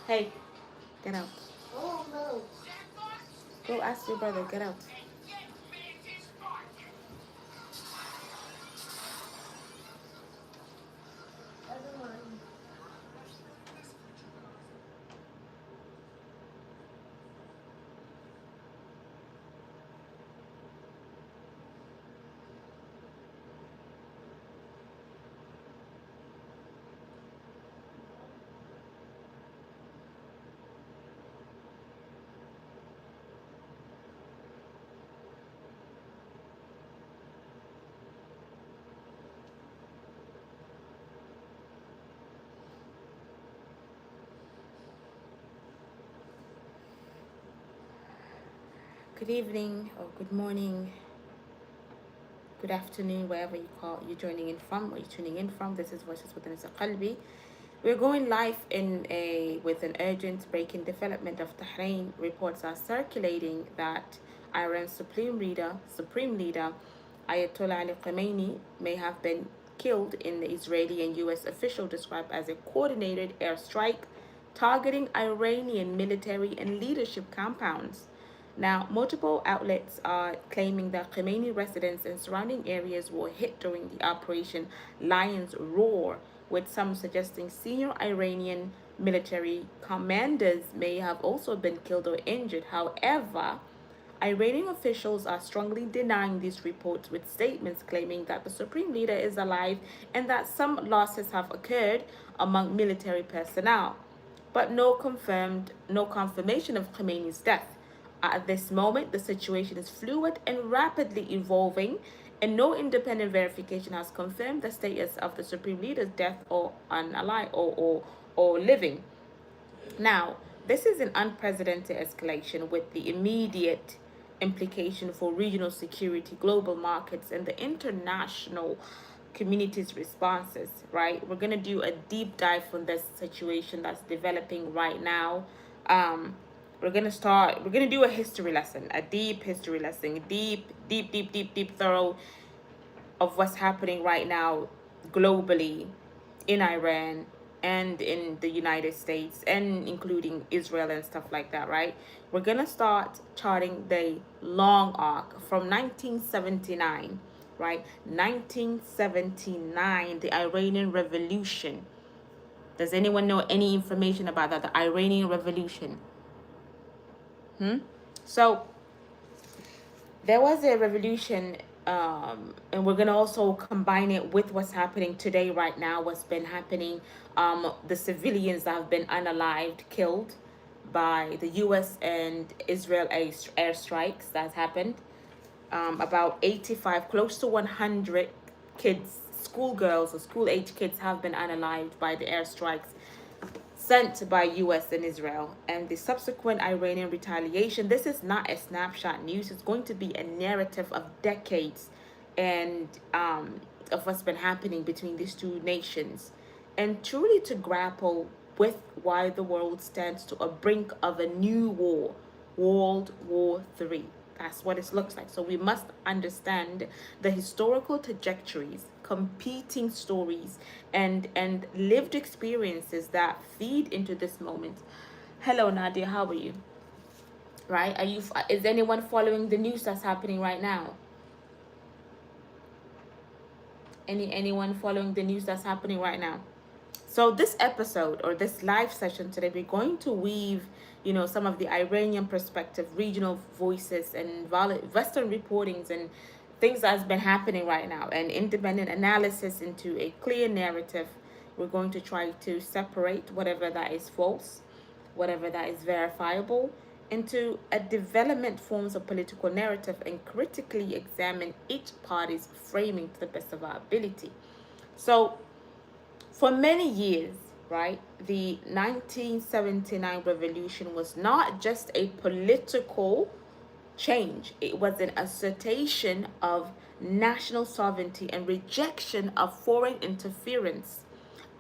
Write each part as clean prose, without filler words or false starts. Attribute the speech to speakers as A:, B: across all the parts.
A: Hey, get out. Go ask your brother, get out. Good evening or good morning, good afternoon, wherever you're joining in from or you're tuning in from. This is Voices Within Qalbi. We're going live in a with an urgent breaking development of Bahrain. Reports are circulating that Iran's Supreme Leader Ayatollah Ali Khamenei may have been killed in the Israeli and U.S. official described as a coordinated airstrike targeting Iranian military and leadership compounds. Now, multiple outlets are claiming that Khamenei residents and surrounding areas were hit during the Operation Lion's Roar, with some suggesting senior Iranian military commanders may have also been killed or injured. However, Iranian officials are strongly denying these reports, with statements claiming that the supreme leader is alive and that some losses have occurred among military personnel, but no confirmation of Khamenei's death. At this moment, the situation is fluid and rapidly evolving, and no independent verification has confirmed the status of the supreme leader's death or unalive or living. Now, this is an unprecedented escalation with the immediate implication for regional security, global markets, and the international community's responses, right? We're going to do a deep dive on this situation that's developing right now. Um, we're going to do a history lesson, a deep history lesson, deep, thorough of what's happening right now globally in Iran and in the United States and including Israel and stuff like that, right? We're going to start charting the long arc from 1979, right? 1979, the Iranian Revolution. Does anyone know any information about that? The Iranian Revolution. So there was a revolution, and we're gonna also combine it with what's happening today, right now, what's been happening, the civilians that have been unalived, killed by the U.S. and Israel airstrikes that happened. About 85, close to 100 kids, schoolgirls or school-age kids, have been unalived by the airstrikes sent by US and Israel, and the subsequent Iranian retaliation. This is not a snapshot news. It's going to be a narrative of decades and of what's been happening between these two nations, and truly to grapple with why the world stands to a brink of a new war, World War III. That's what it looks like. So we must understand the historical trajectories, competing stories, and lived experiences that feed into this moment. Hello, Nadia. How are you? Right? Are you? Is anyone following the news that's happening right now? Anyone following the news that's happening right now? So this episode or this live session today, we're going to weave, some of the Iranian perspective, regional voices, and Western reportings and things that's been happening right now, and independent analysis into a clear narrative. We're going to try to separate whatever that is false, whatever that is verifiable, into a development forms of political narrative and critically examine each party's framing to the best of our ability. So for many years, right, the 1979 revolution was not just a political change, it was an assertion of national sovereignty and rejection of foreign interference.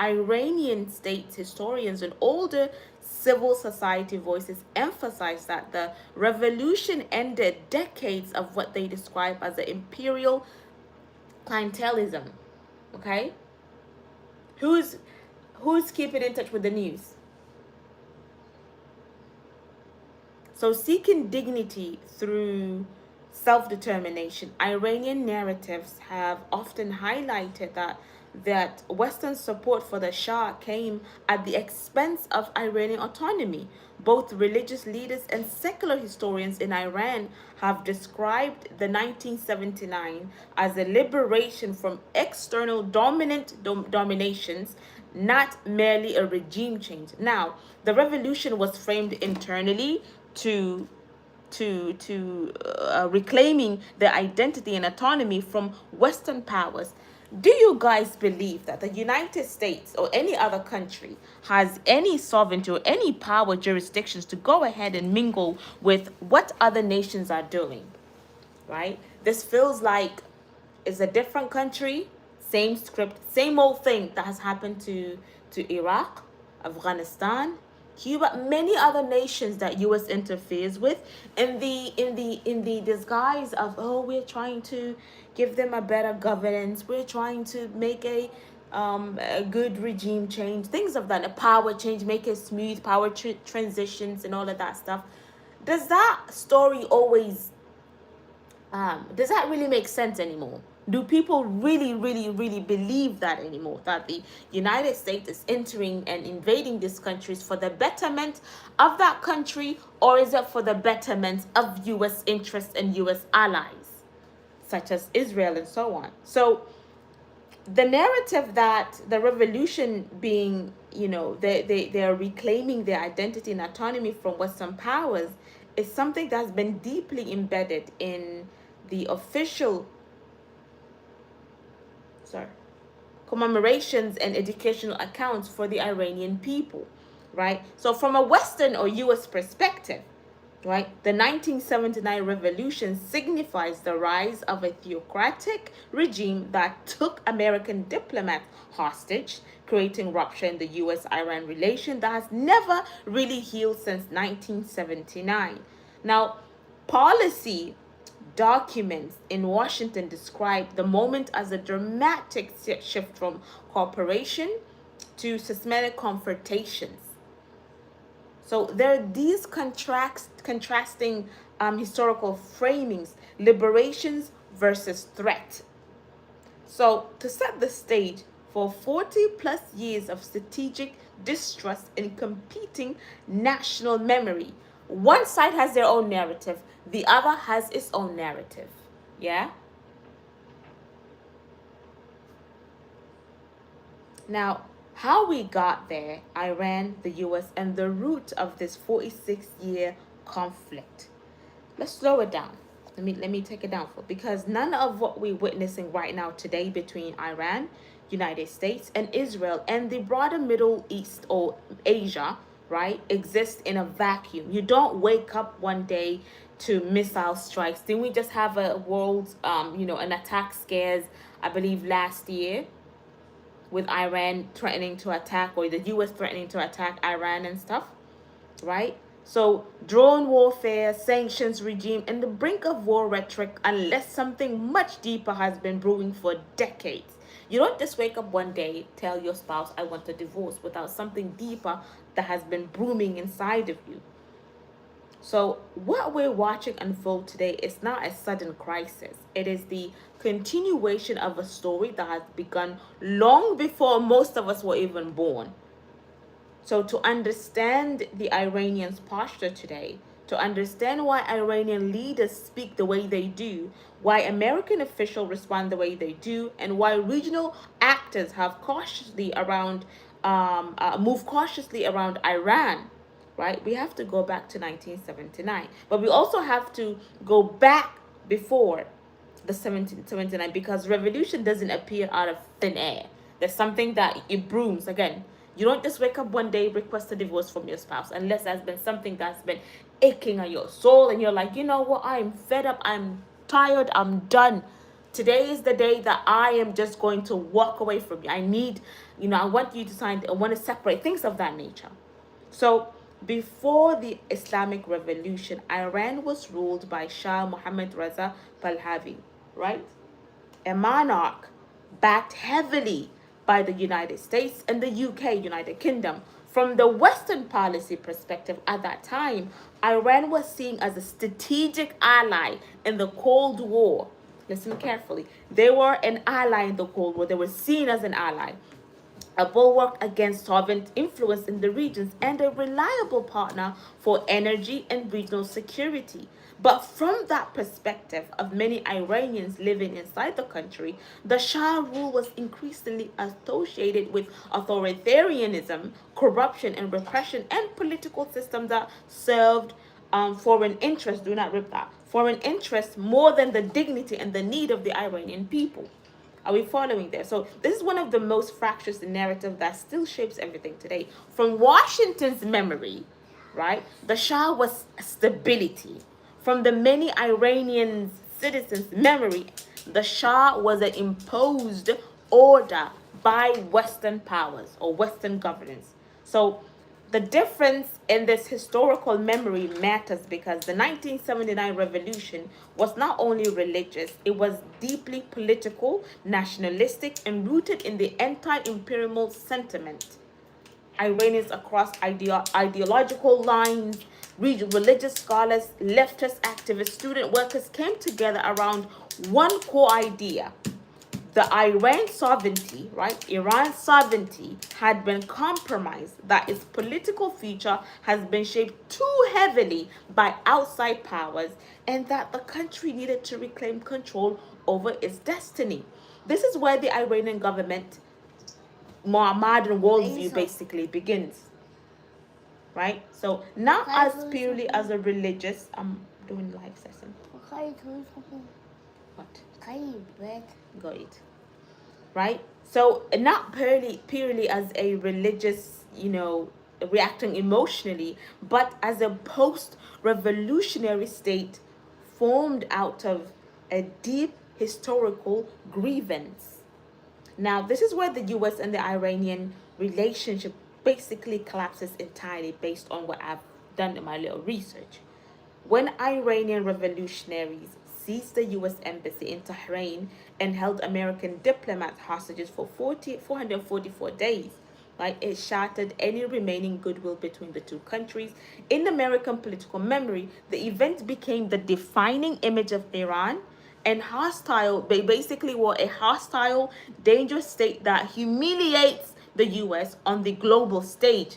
A: Iranian state historians and older civil society voices emphasize that the revolution ended decades of what they describe as the imperial clientelism. Okay? Who's keeping in touch with the news? So, seeking dignity through self-determination, Iranian narratives have often highlighted that Western support for the Shah came at the expense of Iranian autonomy. Both religious leaders and secular historians in Iran have described the 1979 as a liberation from external dominations, not merely a regime change. Now, the revolution was framed internally to reclaiming their identity and autonomy from Western powers. Do you guys believe that the United States or any other country has any sovereignty or any power jurisdictions to go ahead and mingle with what other nations are doing? Right? This feels like it's a different country, same script, same old thing that has happened to Iraq, Afghanistan, Cuba, many other nations that US interferes with in the disguise of, oh, we're trying to give them a better governance, we're trying to make a good regime change, things of that, a power change, make it smooth, power transitions and all of that stuff. Does that story always does that really make sense anymore? Do people really, really, really believe that anymore? That the United States is entering and invading these countries for the betterment of that country, or is it for the betterment of US interests and US allies, such as Israel and so on? So the narrative that the revolution being, they are reclaiming their identity and autonomy from Western powers is something that's been deeply embedded in the official sorry commemorations and educational accounts for the Iranian people, right? So from a Western or US perspective, right, the 1979 revolution signifies the rise of a theocratic regime that took American diplomats hostage, creating rupture in the US-Iran relation that has never really healed since 1979. Now, policy documents in Washington describe the moment as a dramatic shift from cooperation to systematic confrontations. So there are these contrasting historical framings, liberations versus threat. So to set the stage for 40 plus years of strategic distrust and competing national memory, one side has their own narrative, the other has its own narrative. Yeah? Now, how we got there, Iran, the US, and the root of this 46-year conflict. Let's slow it down. Let me take it down because none of what we're witnessing right now today between Iran, United States, and Israel and the broader Middle East or Asia, right, exists in a vacuum. You don't wake up one day to missile strikes. Didn't we just have a world, an attack scares, I believe last year, with Iran threatening to attack, or the US threatening to attack Iran and stuff, right? So drone warfare, sanctions regime, and the brink of war rhetoric, unless something much deeper has been brewing for decades. You don't just wake up one day, tell your spouse, I want a divorce, without something deeper that has been brewing inside of you. So what we're watching unfold today is not a sudden crisis. It is the continuation of a story that has begun long before most of us were even born. So to understand the Iranians' posture today, to understand why Iranian leaders speak the way they do, why American officials respond the way they do, and why regional actors have move cautiously around Iran, right? We have to go back to 1979, but we also have to go back before the 1779 because revolution doesn't appear out of thin air. There's something that it brooms again. You don't just wake up one day, request a divorce from your spouse, unless there's been something that's been aching at your soul and you're like, you know what, I'm fed up, I'm tired, I'm done. Today is the day that I am just going to walk away from you. I want you to sign, I want to separate, things of that nature. So before the Islamic Revolution, Iran was ruled by Shah Mohammad Reza Pahlavi, right? A monarch backed heavily by the United States and the UK, United Kingdom, From the Western policy perspective at that time, Iran was seen as a strategic ally in the Cold War. Listen carefully. They were an ally in the Cold War. They were seen as an ally, a bulwark against Soviet influence in the regions, and a reliable partner for energy and regional security. But from that perspective of many Iranians living inside the country, the Shah rule was increasingly associated with authoritarianism, corruption, and repression, and political systems that served foreign interests. Do not rip that. Foreign interests more than the dignity and the need of the Iranian people. Are we following there? So this is one of the most fractious narrative that still shapes everything today. From Washington's memory, right, the Shah was stability. From the many Iranian citizens' memory, the Shah was an imposed order by Western powers or Western governance. So the difference in this historical memory matters because the 1979 revolution was not only religious, it was deeply political, nationalistic, and rooted in the anti-imperial sentiment. Iranians across ideological lines, religious scholars, leftist activists, student workers came together around one core idea: the Iran sovereignty, right? Iran's sovereignty had been compromised, that its political future has been shaped too heavily by outside powers, and that the country needed to reclaim control over its destiny. This is where the Iranian government modern worldview basically begins, right? So not as purely as a religious, I'm doing live session. What? Go eat. Right? So not purely as a religious, reacting emotionally, but as a post-revolutionary state formed out of a deep historical grievance. Now, this is where the US and the Iranian relationship basically collapses entirely based on what I've done in my little research. When Iranian revolutionaries seized the US embassy in Tehran and held American diplomats hostages for 444 days, right, it shattered any remaining goodwill between the two countries. In American political memory, the event became the defining image of Iran, and they basically were a hostile, dangerous state that humiliates the US on the global stage.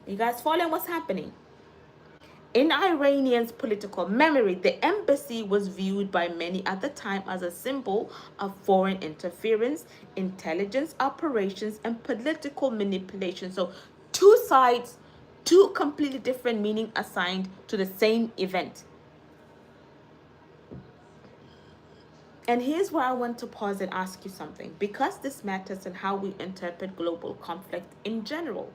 A: You guys following what's happening? In Iranians' political memory, the embassy was viewed by many at the time as a symbol of foreign interference, intelligence operations, and political manipulation. So two sides, two completely different meaning assigned to the same event. And here's where I want to pause and ask you something, because this matters in how we interpret global conflict in general.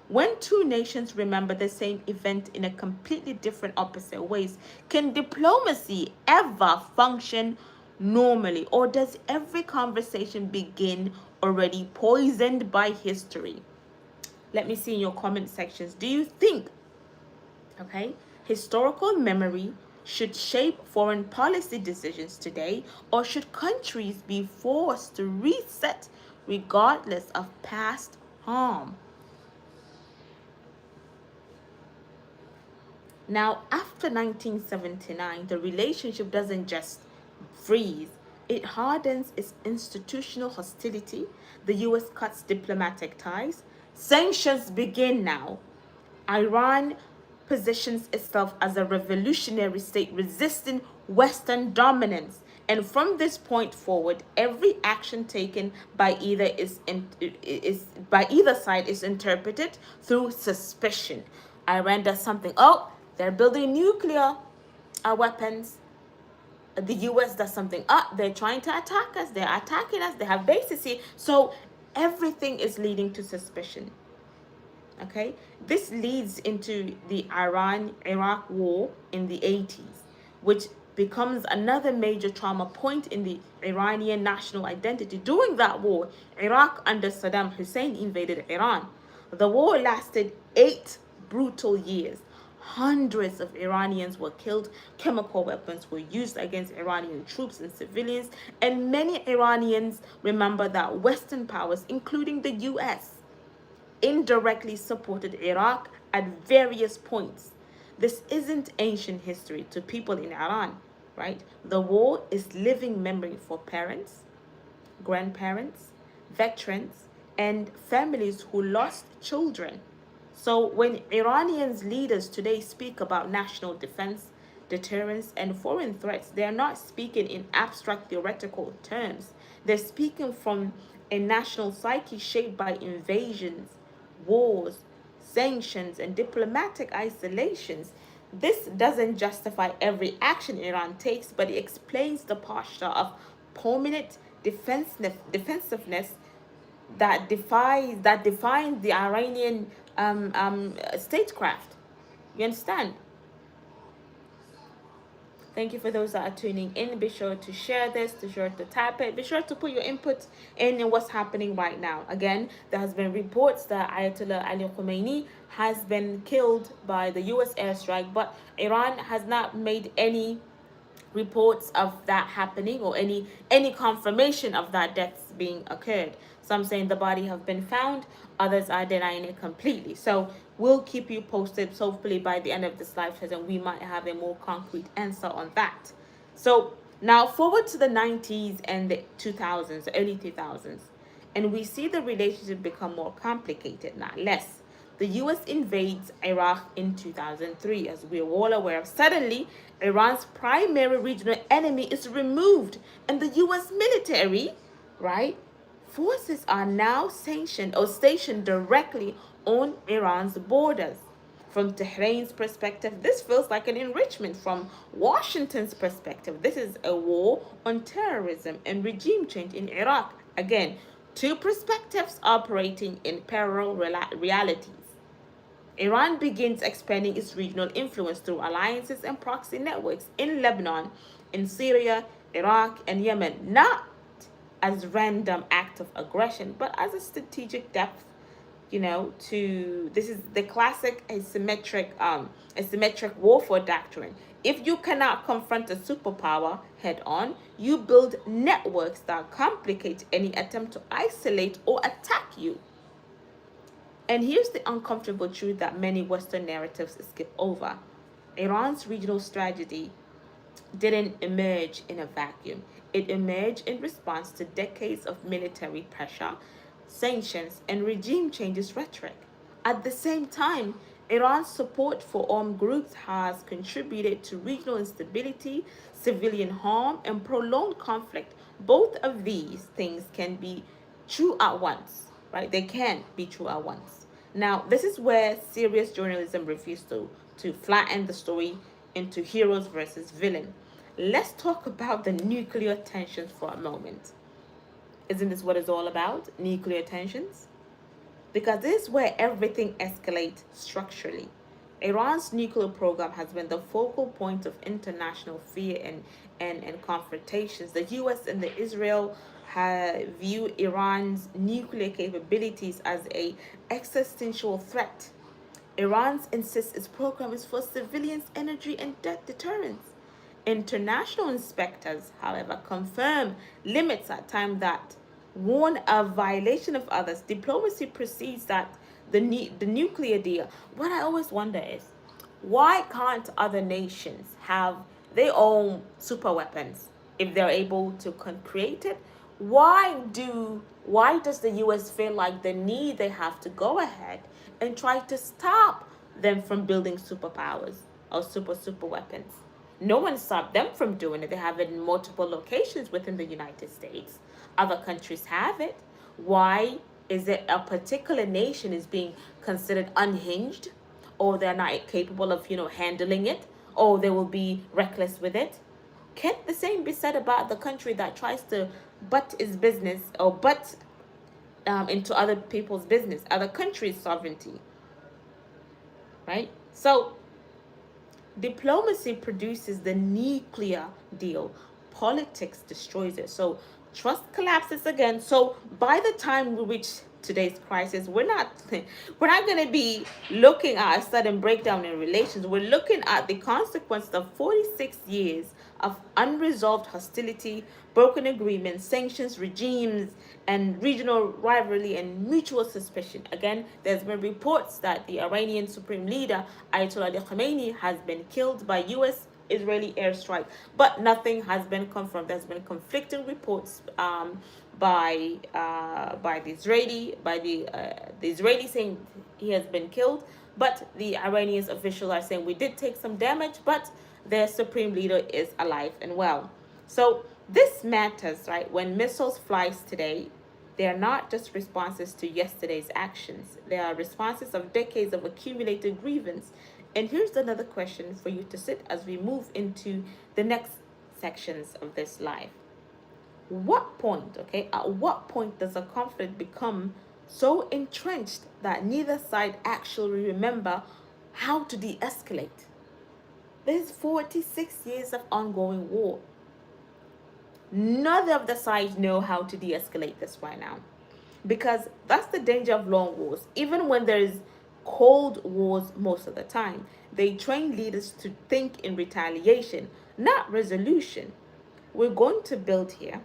A: When two nations remember the same event in a completely different opposite ways, can diplomacy ever function normally? Or does every conversation begin already poisoned by history? Let me see in your comment sections. Do you think, historical memory should shape foreign policy decisions today, or should countries be forced to reset regardless of past harm? Now, after 1979, the relationship doesn't just freeze, it hardens its institutional hostility. The US cuts diplomatic ties. Sanctions begin now. Iran positions itself as a revolutionary state resisting Western dominance. And from this point forward, every action taken by either side is interpreted through suspicion. Iran does something. Oh, they're building nuclear weapons. The US does something. They're trying to attack us. They're attacking us. They have bases here. So everything is leading to suspicion. Okay, this leads into the Iran-Iraq war in the 80s, which becomes another major trauma point in the Iranian national identity. During that war, Iraq under Saddam Hussein invaded Iran. The war lasted 8 brutal years. Hundreds of Iranians were killed, chemical weapons were used against Iranian troops and civilians, and many Iranians remember that Western powers, including the US, indirectly supported Iraq at various points. This isn't ancient history to people in Iran, right? The war is living memory for parents, grandparents, veterans, and families who lost children. So when Iranians leaders today speak about national defense, deterrence, and foreign threats, they are not speaking in abstract theoretical terms. They're speaking from a national psyche shaped by invasions, wars, sanctions, and diplomatic isolations. This doesn't justify every action Iran takes, but it explains the posture of permanent defensiveness that defines the Iranian statecraft. You understand? Thank you for those that are tuning in. Be sure to share this, be sure to type it, be sure to put your input in what's happening right now. Again, there has been reports that Ayatollah Ali Khamenei has been killed by the US airstrike, but Iran has not made any reports of that happening or any confirmation of that death being occurred. Some saying the body have been found, others are denying it completely. So we'll keep you posted. So hopefully by the end of this live session we might have a more concrete answer on that. So now forward to the 90s and the 2000s, early 2000s, and we see the relationship become more complicated, not less. The US invades Iraq in 2003, as we're all aware of. Suddenly, Iran's primary regional enemy is removed, and the US military, right, forces are now sanctioned or stationed directly on Iran's borders. From Tehran's perspective, this feels like an enrichment. From Washington's perspective, this is a war on terrorism and regime change in Iraq. Again, two perspectives operating in parallel realities. Iran begins expanding its regional influence through alliances and proxy networks in Lebanon, in Syria, Iraq, and Yemen, not as random act of aggression, but as a strategic depth, to this is the classic asymmetric warfare doctrine. If you cannot confront a superpower head on, you build networks that complicate any attempt to isolate or attack you. And here's the uncomfortable truth that many Western narratives skip over. Iran's regional strategy didn't emerge in a vacuum. It emerged in response to decades of military pressure, sanctions, and regime changes rhetoric. At the same time, Iran's support for armed groups has contributed to regional instability, civilian harm, and prolonged conflict. Both of these things can be true at once, right? They can be true at once. Now, this is where serious journalism refuses to flatten the story into heroes versus villain. Let's talk about the nuclear tensions for a moment. Isn't this what it's all about? Nuclear tensions? Because this is where everything escalates structurally. Iran's nuclear program has been the focal point of international fear and confrontations. The US and the Israel view Iran's nuclear capabilities as a existential threat. Iran insists its program is for civilians' energy and deterrence. International inspectors, however, confirm limits at times that warn of violation of others. Diplomacy precedes that the nuclear deal. What I always wonder is, why can't other nations have their own super weapons if they're able to create it? Why does the US feel like the need they have to go ahead and try to stop them from building superpowers or super weapons? No one stopped them from doing it. They have it in multiple locations within the United States. Other countries have it. Why is it a particular nation is being considered unhinged, or they're not capable of, handling it, or they will be reckless with it? Can't the same be said about the country that tries to butt its business or butt into other people's business, other countries' sovereignty, right? So diplomacy produces the nuclear deal. Politics destroys it. So trust collapses again. So by the time we reach today's crisis, we're not going to be looking at a sudden breakdown in relations. We're looking at the consequences of 46 years of unresolved hostility, broken agreements, sanctions regimes, and regional rivalry and mutual suspicion. Again, there's been reports that the Iranian Supreme Leader Ayatollah Ali Khamenei has been killed by U.S. Israeli airstrike, but nothing has been confirmed. There's been conflicting reports by the Israeli saying he has been killed, but the Iranian officials are saying we did take some damage, but their supreme leader is alive and well. So this matters, right? When missiles flies today, they are not just responses to yesterday's actions. They are responses of decades of accumulated grievance. And here's another question for you to sit as we move into the next sections of this live. What point, okay, at what point does a conflict become so entrenched that neither side actually remember how to de-escalate? There's 46 years of ongoing war. None of the sides know how to de-escalate this right now, because that's the danger of long wars. Even when there's cold wars, most of the time they train leaders to think in retaliation, not resolution. We're going to build here.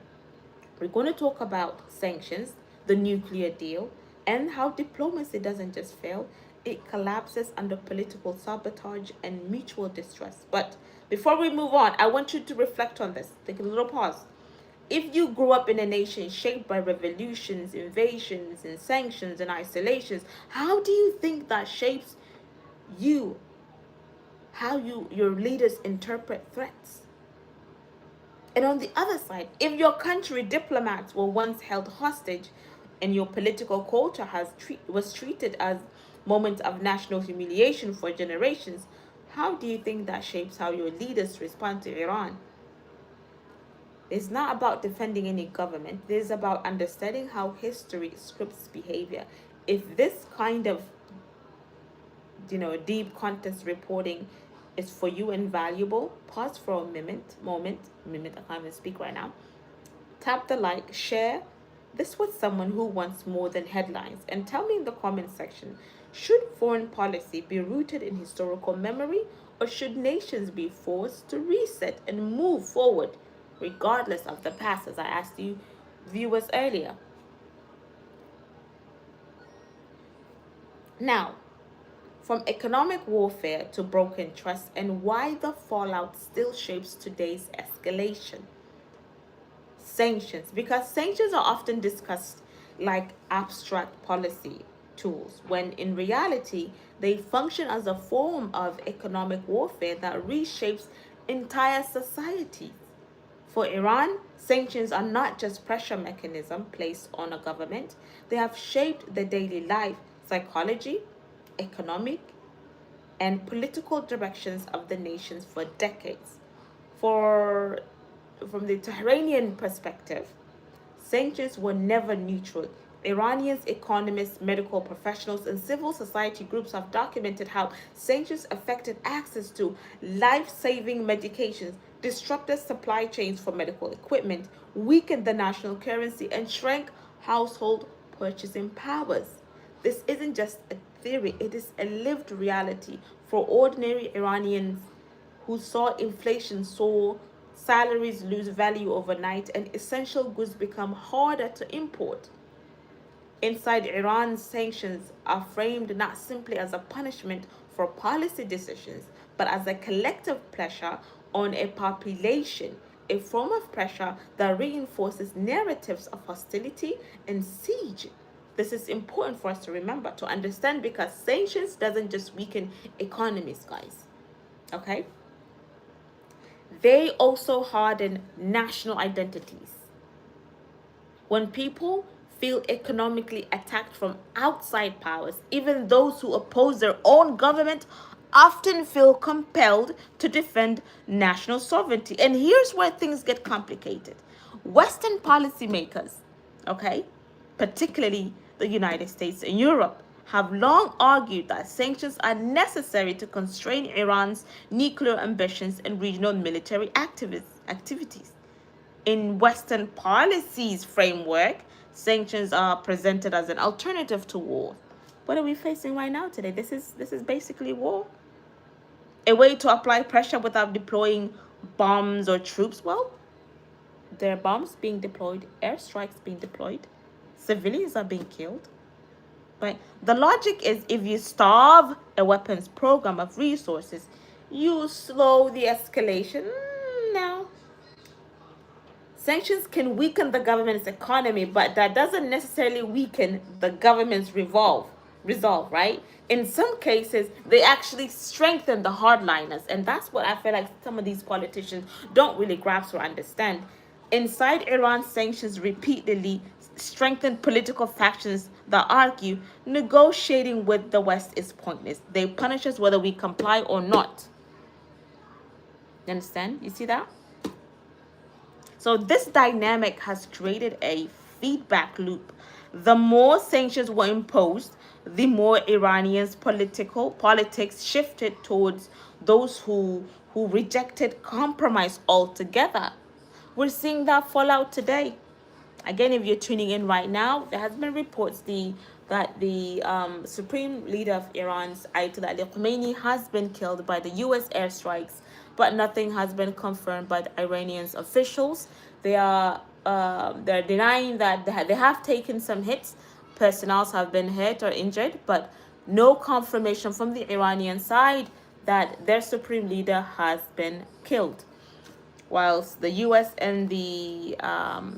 A: We're going to talk about sanctions, the nuclear deal, and how diplomacy doesn't just fail, it collapses under political sabotage and mutual distrust. But before we move on, I want you to reflect on this. Take a little pause. If you grew up in a nation shaped by revolutions, invasions, and sanctions and isolations, how do you think that shapes you, how your leaders interpret threats? And on the other side, if your country diplomats were once held hostage and your political culture was treated as moments of national humiliation for generations, how do you think that shapes how your leaders respond to Iran? It's not about defending any government. It's about understanding how history scripts behavior. If this kind of, deep context reporting is for you invaluable, pause for a moment, I can't even speak right now. Tap the like, share this with someone who wants more than headlines, and tell me in the comment section, should foreign policy be rooted in historical memory, or should nations be forced to reset and move forward regardless of the past, as I asked you viewers earlier? Now, from economic warfare to broken trust, and why the fallout still shapes today's escalation. Sanctions, because sanctions are often discussed like abstract policy tools, when in reality they function as a form of economic warfare that reshapes entire societies. For Iran, sanctions are not just pressure mechanism placed on a government. They have shaped the daily life, psychology, economic, and political directions of the nations for decades. From the Tehranian perspective, sanctions were never neutral. Iranians, economists, medical professionals, and civil society groups have documented how sanctions affected access to life-saving medications, disrupted supply chains for medical equipment, weakened the national currency, and shrank household purchasing powers. This isn't just a theory, it is a lived reality for ordinary Iranians who saw inflation soar, salaries lose value overnight, and essential goods become harder to import. Inside Iran, sanctions are framed not simply as a punishment for policy decisions, but as a collective pressure on a population, a form of pressure that reinforces narratives of hostility and siege. This is important for us to remember, to understand, because sanctions doesn't just weaken economies, guys. Okay? They also harden national identities. When people feel economically attacked from outside powers, even those who oppose their own government often feel compelled to defend national sovereignty. And here's where things get complicated. Western policymakers, okay, particularly the United States and Europe, have long argued that sanctions are necessary to constrain Iran's nuclear ambitions and regional military activities. In Western policy's framework, Sanctions are presented as an alternative to war. What are we facing right now today? This is basically war. A way to apply pressure without deploying bombs or troops. Well, there are bombs being deployed, airstrikes being deployed, civilians are being killed. Right? The logic is if you starve a weapons program of resources, you slow the escalation. No. Sanctions can weaken the government's economy, but that doesn't necessarily weaken the government's resolve, right? In some cases, they actually strengthen the hardliners, and that's what I feel like some of these politicians don't really grasp or understand. Inside Iran, sanctions repeatedly strengthen political factions that argue negotiating with the West is pointless. They punish us whether we comply or not. You understand? You see that? So this dynamic has created a feedback loop. The more sanctions were imposed, the more Iranians' politics shifted towards those who rejected compromise altogether. We're seeing that fallout today. Again, if you're tuning in right now, there has been reports that the supreme leader of Iran's Ayatollah Ali Khamenei has been killed by the U.S. airstrikes, but nothing has been confirmed by the Iranian officials. They're denying that they have taken some hits. Personnel have been hit or injured, but no confirmation from the Iranian side that their supreme leader has been killed, whilst the U.S. and the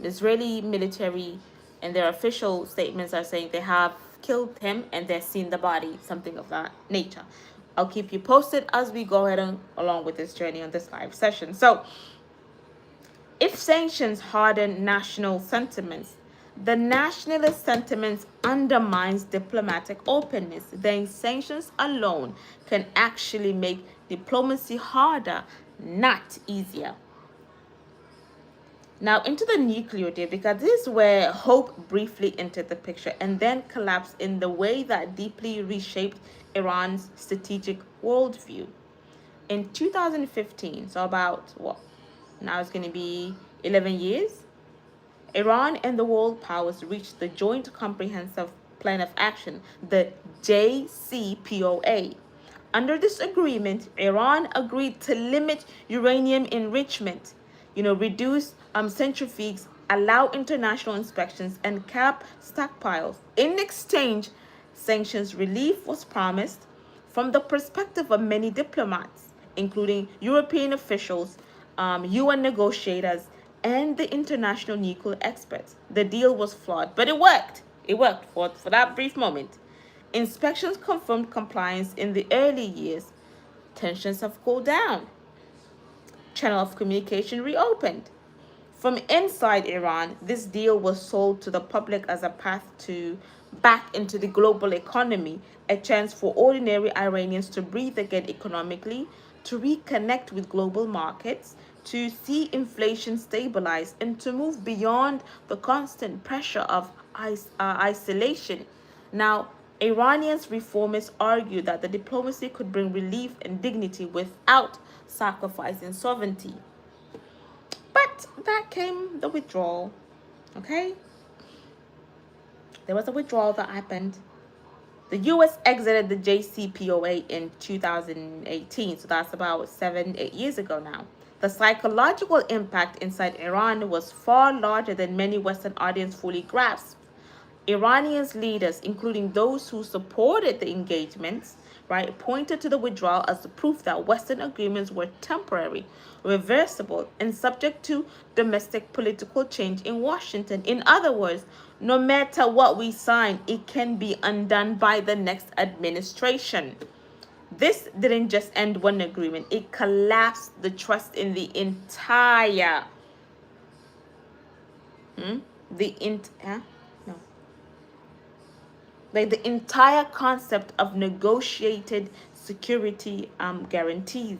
A: Israeli military and their official statements are saying they have killed him and they've seen the body, something of that nature. I'll keep you posted as we go ahead and along with this journey on this live session. So, if sanctions harden national sentiments, the nationalist sentiments undermines diplomatic openness. Then sanctions alone can actually make diplomacy harder, not easier. Now into the nuclear deal, because this is where hope briefly entered the picture and then collapsed in the way that deeply reshaped Iran's strategic worldview. In 2015, so about what? Now it's going to be 11 years. Iran and the world powers reached the Joint Comprehensive Plan of Action, the JCPOA. Under this agreement, Iran agreed to limit uranium enrichment, reduce centrifuges, allow international inspections, and cap stockpiles. In exchange, sanctions relief was promised. From the perspective of many diplomats, including European officials, UN negotiators, and the international nuclear experts, the deal was flawed, but it worked. It worked for that brief moment. Inspections confirmed compliance in the early years. Tensions have cooled down. Channel of communication reopened. From inside Iran, this deal was sold to the public as a path to back into the global economy, a chance for ordinary Iranians to breathe again economically, to reconnect with global markets, to see inflation stabilize, and to move beyond the constant pressure of isolation. Now, Iranians reformists argue that the diplomacy could bring relief and dignity without sacrificing sovereignty. But that came the withdrawal, okay? There was a withdrawal that happened. The U.S. exited the JCPOA in 2018, so that's about 7-8 years ago now. The psychological impact inside Iran was far larger than many Western audiences fully grasped. Iranians leaders, including those who supported the engagements, right, pointed to the withdrawal as the proof that Western agreements were temporary, reversible, and subject to domestic political change in Washington. In other words, no matter what we sign, it can be undone by the next administration. This didn't just end one agreement, it collapsed the trust in the entire the entire concept of negotiated security guarantees.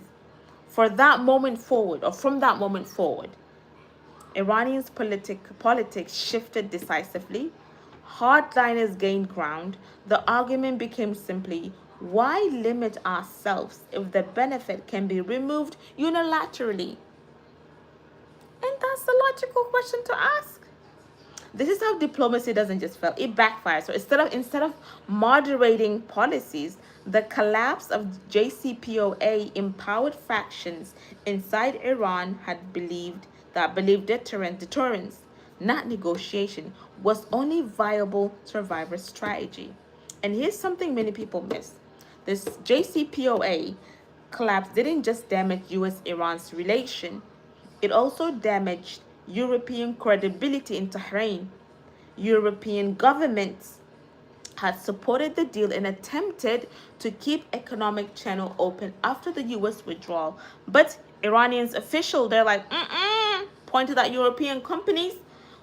A: From that moment forward, Iranians' politics shifted decisively. Hardliners gained ground. The argument became simply, why limit ourselves if the benefit can be removed unilaterally? And that's the logical question to ask. This is how diplomacy doesn't just fail, it backfires. So instead of moderating policies, the collapse of JCPOA empowered factions inside Iran had believed deterrence, not negotiation, was only viable survivor strategy. And here's something many people miss. This JCPOA collapse didn't just damage US Iran's relation, it also damaged European credibility in Tehran. European governments had supported the deal and attempted to keep economic channel open after the US withdrawal. But Iranians official, they're like, pointed at European companies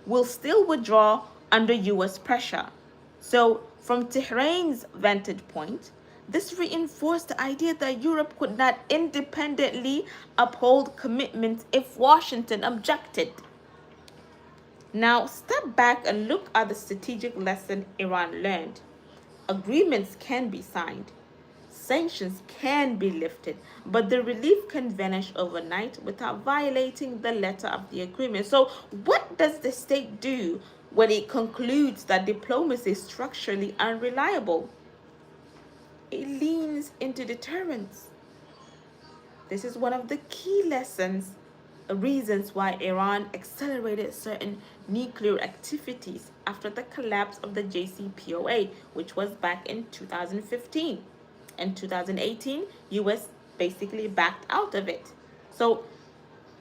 A: will still withdraw under US pressure. So from Tehran's vantage point, this reinforced the idea that Europe could not independently uphold commitments if Washington objected. Now, step back and look at the strategic lesson Iran learned. Agreements can be signed, sanctions can be lifted, but the relief can vanish overnight without violating the letter of the agreement. So, what does the state do when it concludes that diplomacy is structurally unreliable? It leans into deterrence. This is one of the key reasons why Iran accelerated certain nuclear activities after the collapse of the JCPOA, which was back in 2015. In 2018, US basically backed out of it. So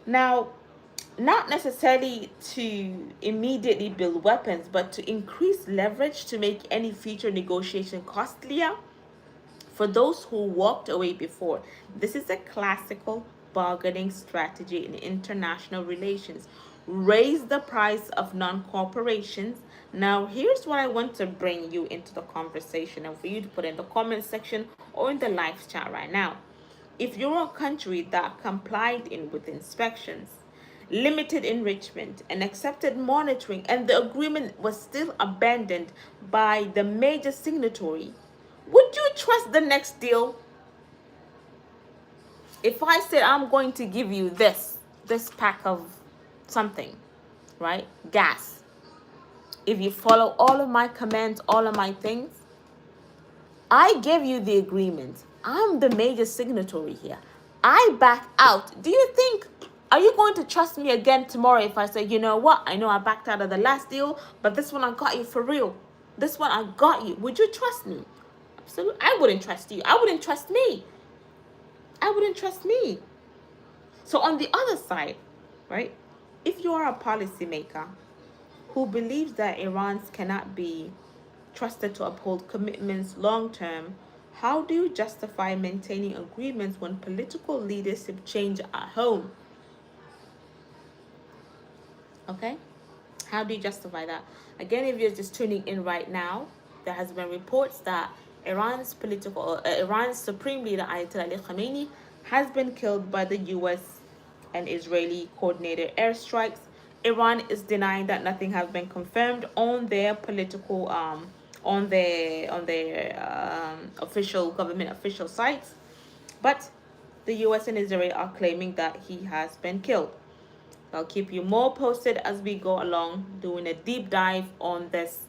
A: now, not necessarily to immediately build weapons, but to increase leverage to make any future negotiation costlier for those who walked away before. This is a classical bargaining strategy in international relations. Raise the price of non-corporations. Now, here's what I want to bring you into the conversation and for you to put in the comment section or in the live chat right now. If you're a country that complied with inspections, limited enrichment, and accepted monitoring, and the agreement was still abandoned by the major signatory, would you trust the next deal? If I said I'm going to give you this pack of something, right? Gas. If you follow all of my commands, all of my things, I gave you the agreement. I'm the major signatory here. I back out. Do you think, are you going to trust me again tomorrow if I say, you know what? I know I backed out of the last deal, but this one I got you for real. This one I got you. Would you trust me? Absolutely. I wouldn't trust you. I wouldn't trust me. I wouldn't trust me. So on the other side, right? If you are a policymaker who believes that Iran cannot be trusted to uphold commitments long term, how do you justify maintaining agreements when political leadership change at home? Okay? How do you justify that? Again, if you're just tuning in right now, there has been reports that Iran's supreme leader Ayatollah Ali Khamenei has been killed by the U.S. and Israeli coordinated airstrikes. Iran is denying that nothing has been confirmed on their political official government official sites, but the U.S. and Israel are claiming that he has been killed. I'll keep you more posted as we go along, doing a deep dive on this,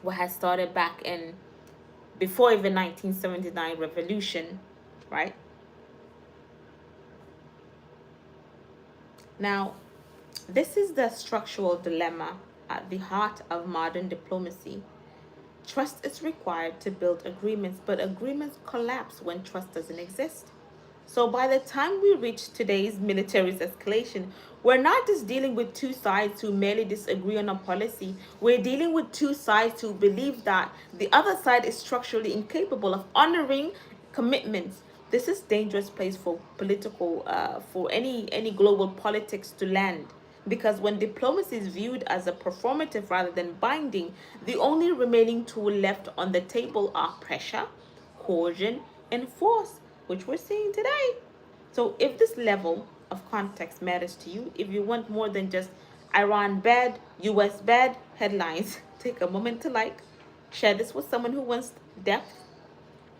A: what has started back in before even 1979 revolution, right? Now, this is the structural dilemma at the heart of modern diplomacy. Trust is required to build agreements, but agreements collapse when trust doesn't exist. So by the time we reach today's military's escalation, we're not just dealing with two sides who merely disagree on a policy. We're dealing with two sides who believe that the other side is structurally incapable of honoring commitments. This is a dangerous place for for any global politics to land. Because when diplomacy is viewed as a performative rather than binding, the only remaining tool left on the table are pressure, coercion, and force, which we're seeing today. So if this level of context matters to you, if you want more than just Iran bad, US bad headlines, take a moment to share this with someone who wants depth,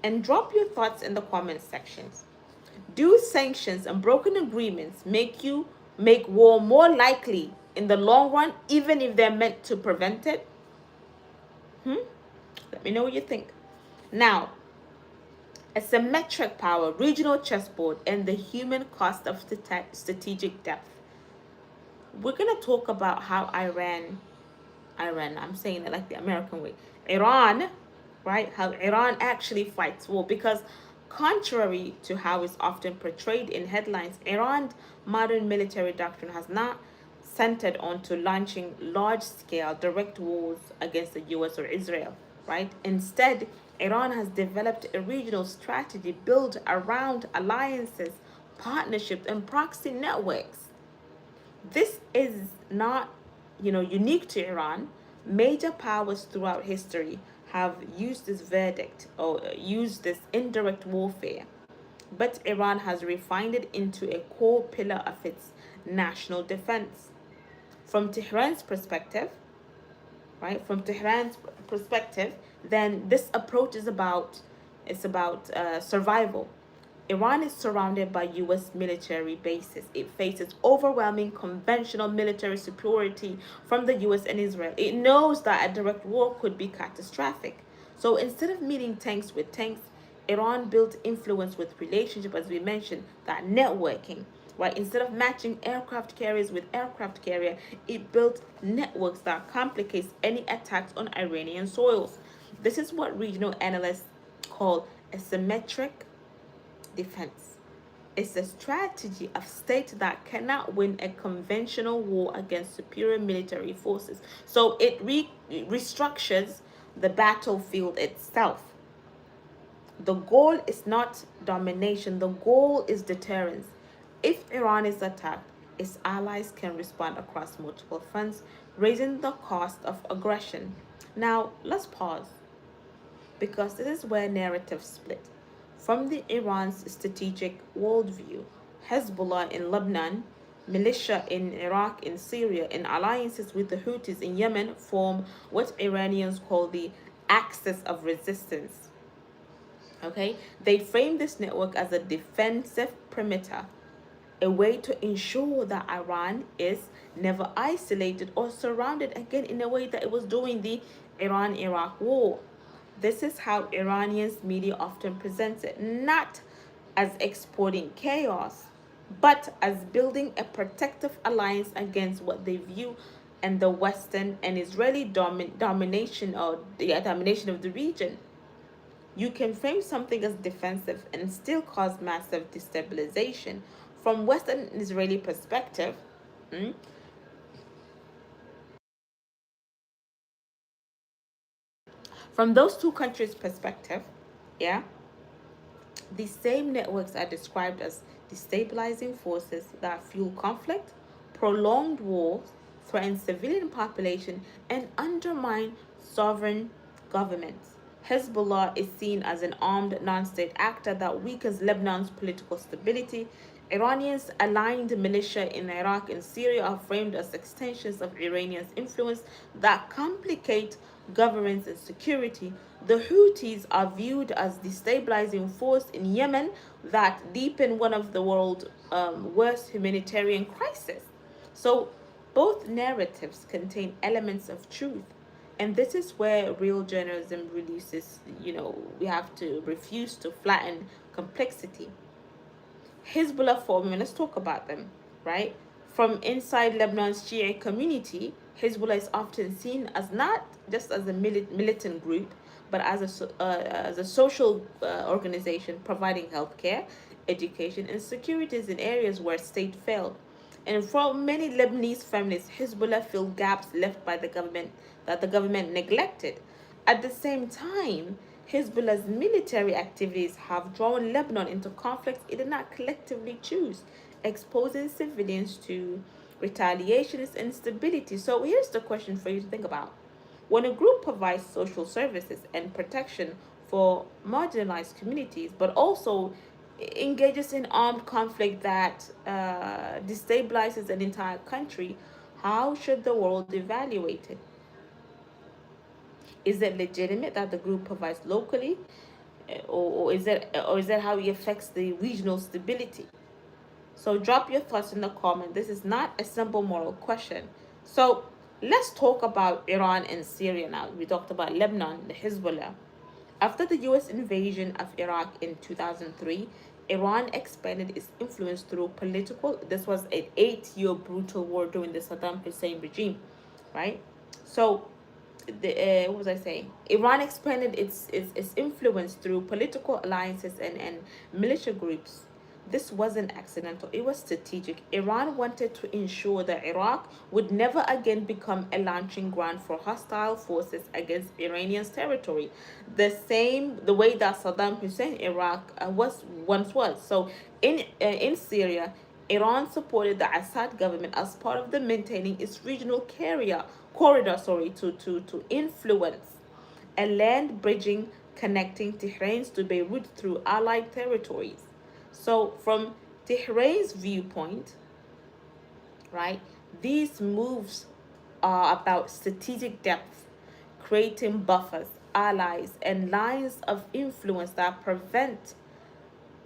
A: and drop your thoughts in the comment sections. Do sanctions and broken agreements make war more likely in the long run, even if they're meant to prevent it? Let me know what you think. Now, asymmetric power, regional chessboard, and the human cost of strategic depth. We're going to talk about how Iran, I'm saying it like the American way, Iran, right? How Iran actually fights war, because contrary to how it's often portrayed in headlines, Iran's modern military doctrine has not centered onto launching large-scale direct wars against the US or Israel, right? Instead, Iran has developed a regional strategy built around alliances, partnerships, and proxy networks. This is not, unique to Iran. Major powers throughout history have used this verdict or used this indirect warfare, but Iran has refined it into a core pillar of its national defense. From Tehran's perspective, right? From Tehran's perspective, then this approach is about survival. Iran is surrounded by U.S. military bases. It faces overwhelming conventional military superiority from the U.S. and Israel. It knows that a direct war could be catastrophic. So instead of meeting tanks with tanks, Iran built influence with relationship, as we mentioned, that networking, right? Instead of matching aircraft carriers with aircraft carrier, it built networks that complicates any attacks on Iranian soils. This is what regional analysts call asymmetric defense. It's a strategy of states that cannot win a conventional war against superior military forces. So it restructures the battlefield itself. The goal is not domination, the goal is deterrence. If Iran is attacked, its allies can respond across multiple fronts, raising the cost of aggression. Now, let's pause, because this is where narratives split. From the Iran's strategic worldview, Hezbollah in Lebanon, militia in Iraq and Syria, and alliances with the Houthis in Yemen form what Iranians call the axis of resistance. Okay, they frame this network as a defensive perimeter, a way to ensure that Iran is never isolated or surrounded again in a way that it was during the Iran-Iraq war. This is how Iranians media often presents it, not as exporting chaos, but as building a protective alliance against what they view and the Western and Israeli domination, or the domination of the region. You can frame something as defensive and still cause massive destabilization. From Western Israeli perspective, mm, from those two countries' perspective, yeah, these same networks are described as destabilizing forces that fuel conflict, prolonged wars, threaten civilian population, and undermine sovereign governments. Hezbollah is seen as an armed non-state actor that weakens Lebanon's political stability. Iranians aligned militia in Iraq and Syria are framed as extensions of Iranian's influence that complicate governance and security. The Houthis are viewed as destabilizing force in Yemen that deepen one of the world's worst humanitarian crises. So both narratives contain elements of truth. And this is where real journalism releases, we have to refuse to flatten complexity. Hezbollah forming, let's talk about them, right? From inside Lebanon's Shia community, Hezbollah is often seen as not just as a militant group, but as as a social organization providing healthcare, education, and securities in areas where state failed. And for many Lebanese families, Hezbollah fill gaps left by the government that the government neglected. At the same time, Hezbollah's military activities have drawn Lebanon into conflicts it did not collectively choose, exposing civilians to retaliation and instability. So here's the question for you to think about. When a group provides social services and protection for marginalized communities, but also engages in armed conflict that destabilizes an entire country, how should the world evaluate it? Is it legitimate that the group provides locally, or is that how it affects the regional stability? So drop your thoughts in the comment. This is not a simple moral question. So let's talk about Iran and Syria now. We talked about Lebanon, the Hezbollah. After the US invasion of Iraq in 2003, Iran expanded its influence through political. This was an 8-year brutal war during the Saddam Hussein regime, right? So what was I saying? Iran expanded its influence through political alliances and militia groups. This wasn't accidental, it was strategic. Iran wanted to ensure that Iraq would never again become a launching ground for hostile forces against Iranian's territory, the way that Saddam Hussein Iraq was once was. So in Syria, Iran supported the Assad government as part of the maintaining its regional corridor to influence a land bridging connecting Tehran to Beirut through allied territories. So from Tehran's viewpoint, right, these moves are about strategic depth, creating buffers, allies, and lines of influence that prevent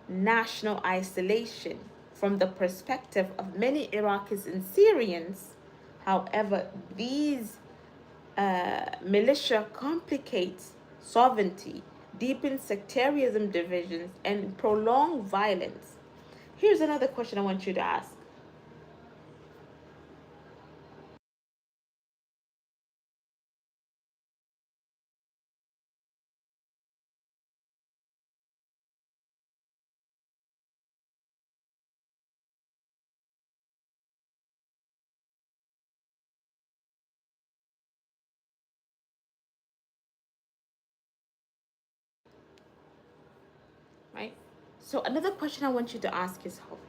A: national isolation. From the perspective of many Iraqis and Syrians, however, these militia complicates sovereignty, deepens sectarianism divisions, and prolong violence. Here's another question I want you to ask. Right? So another question I want you to ask yourself: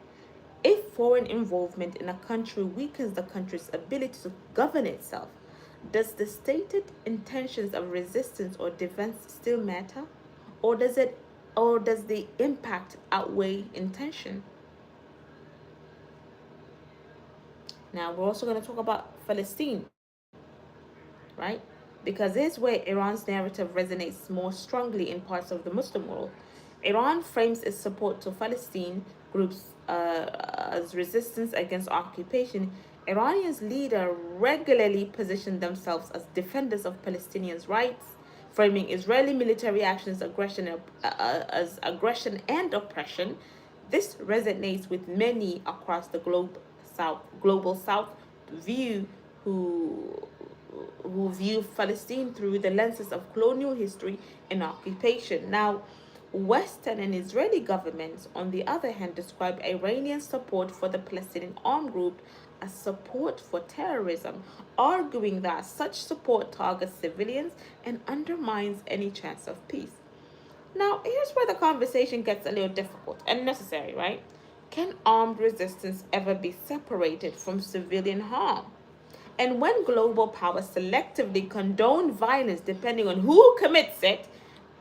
A: if foreign involvement in a country weakens the country's ability to govern itself, does the stated intentions of resistance or defense still matter? Or does the impact outweigh intention? Now we're also going to talk about Palestine, right? Because this is where Iran's narrative resonates more strongly in parts of the Muslim world. Iran frames its support to Palestine groups as resistance against occupation. Iranians leaders regularly position themselves as defenders of Palestinians' rights, framing Israeli military actions as aggression and oppression. This resonates with many across the global South view who who view Palestine through the lenses of colonial history and occupation. Now, Western and Israeli governments, on the other hand, describe Iranian support for the Palestinian armed group as support for terrorism, arguing that such support targets civilians and undermines any chance of peace. Now, here's where the conversation gets a little difficult and necessary, right? Can armed resistance ever be separated from civilian harm? And when global powers selectively condone violence depending on who commits it,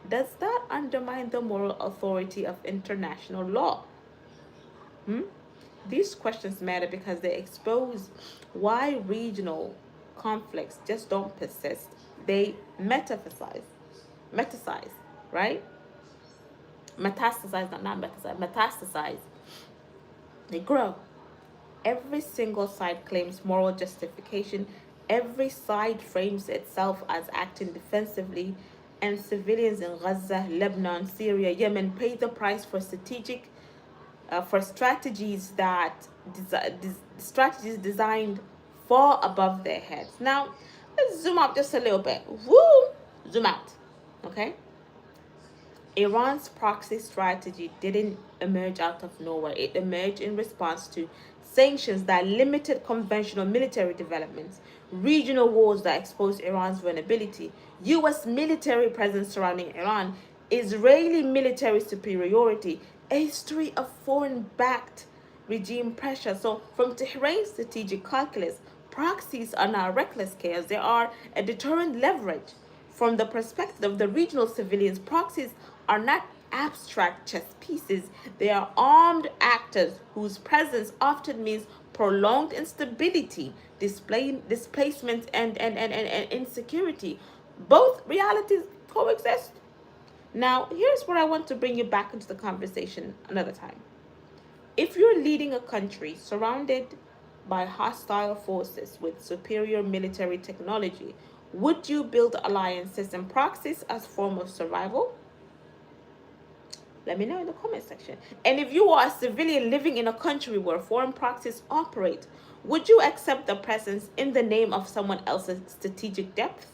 A: does that undermine the moral authority of international law? Hmm? These questions matter because they expose why regional conflicts just don't persist. They metastasize, right? Metastasize, not metastasize, metastasize. They grow. Every single side claims moral justification. Every side frames itself as acting defensively, and civilians in Gaza, Lebanon, Syria, Yemen pay the price for strategies strategies designed far above their heads. Now, let's zoom out just a little bit. Woo! Zoom out. Okay? Iran's proxy strategy didn't emerge out of nowhere. It emerged in response to sanctions that limited conventional military developments, regional wars that exposed Iran's vulnerability, US military presence surrounding Iran, Israeli military superiority, a history of foreign backed regime pressure. So, from Tehran's strategic calculus, proxies are not reckless chaos, they are a deterrent leverage. From the perspective of the regional civilians, proxies are not abstract chess pieces, they are armed actors whose presence often means prolonged instability, displacement, and insecurity. Both realities coexist. Now, here's where I want to bring you back into the conversation another time. If you're leading a country surrounded by hostile forces with superior military technology, would you build alliances and proxies as form of survival? Let me know in the comment section. And if you are a civilian living in a country where foreign proxies operate, would you accept the presence in the name of someone else's strategic depth?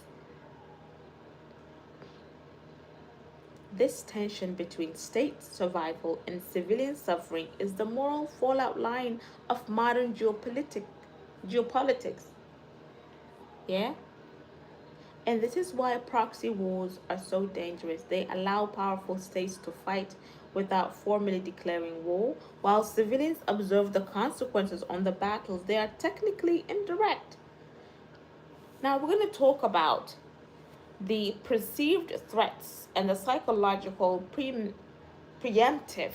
A: This tension between state survival and civilian suffering is the moral fallout line of modern geopolitics. Yeah? And this is why proxy wars are so dangerous. They allow powerful states to fight without formally declaring war, while civilians observe the consequences on the battles. They are technically indirect. Now, we're going to talk about the perceived threats and the psychological preemptive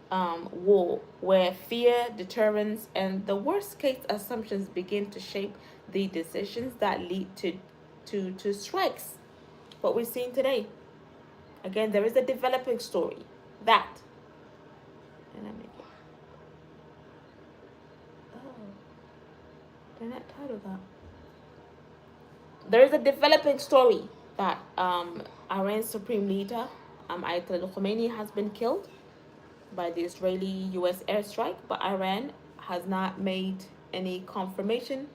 A: war, where fear, deterrence, and the worst case assumptions begin to shape the decisions that lead to strikes. What we're seeing today. Again, there is a developing story that, and I make it, oh, they're not titled that. There is a developing story that Iran's supreme leader, Ayatollah Khomeini, has been killed by the Israeli-U.S. airstrike, but Iran has not made any confirmation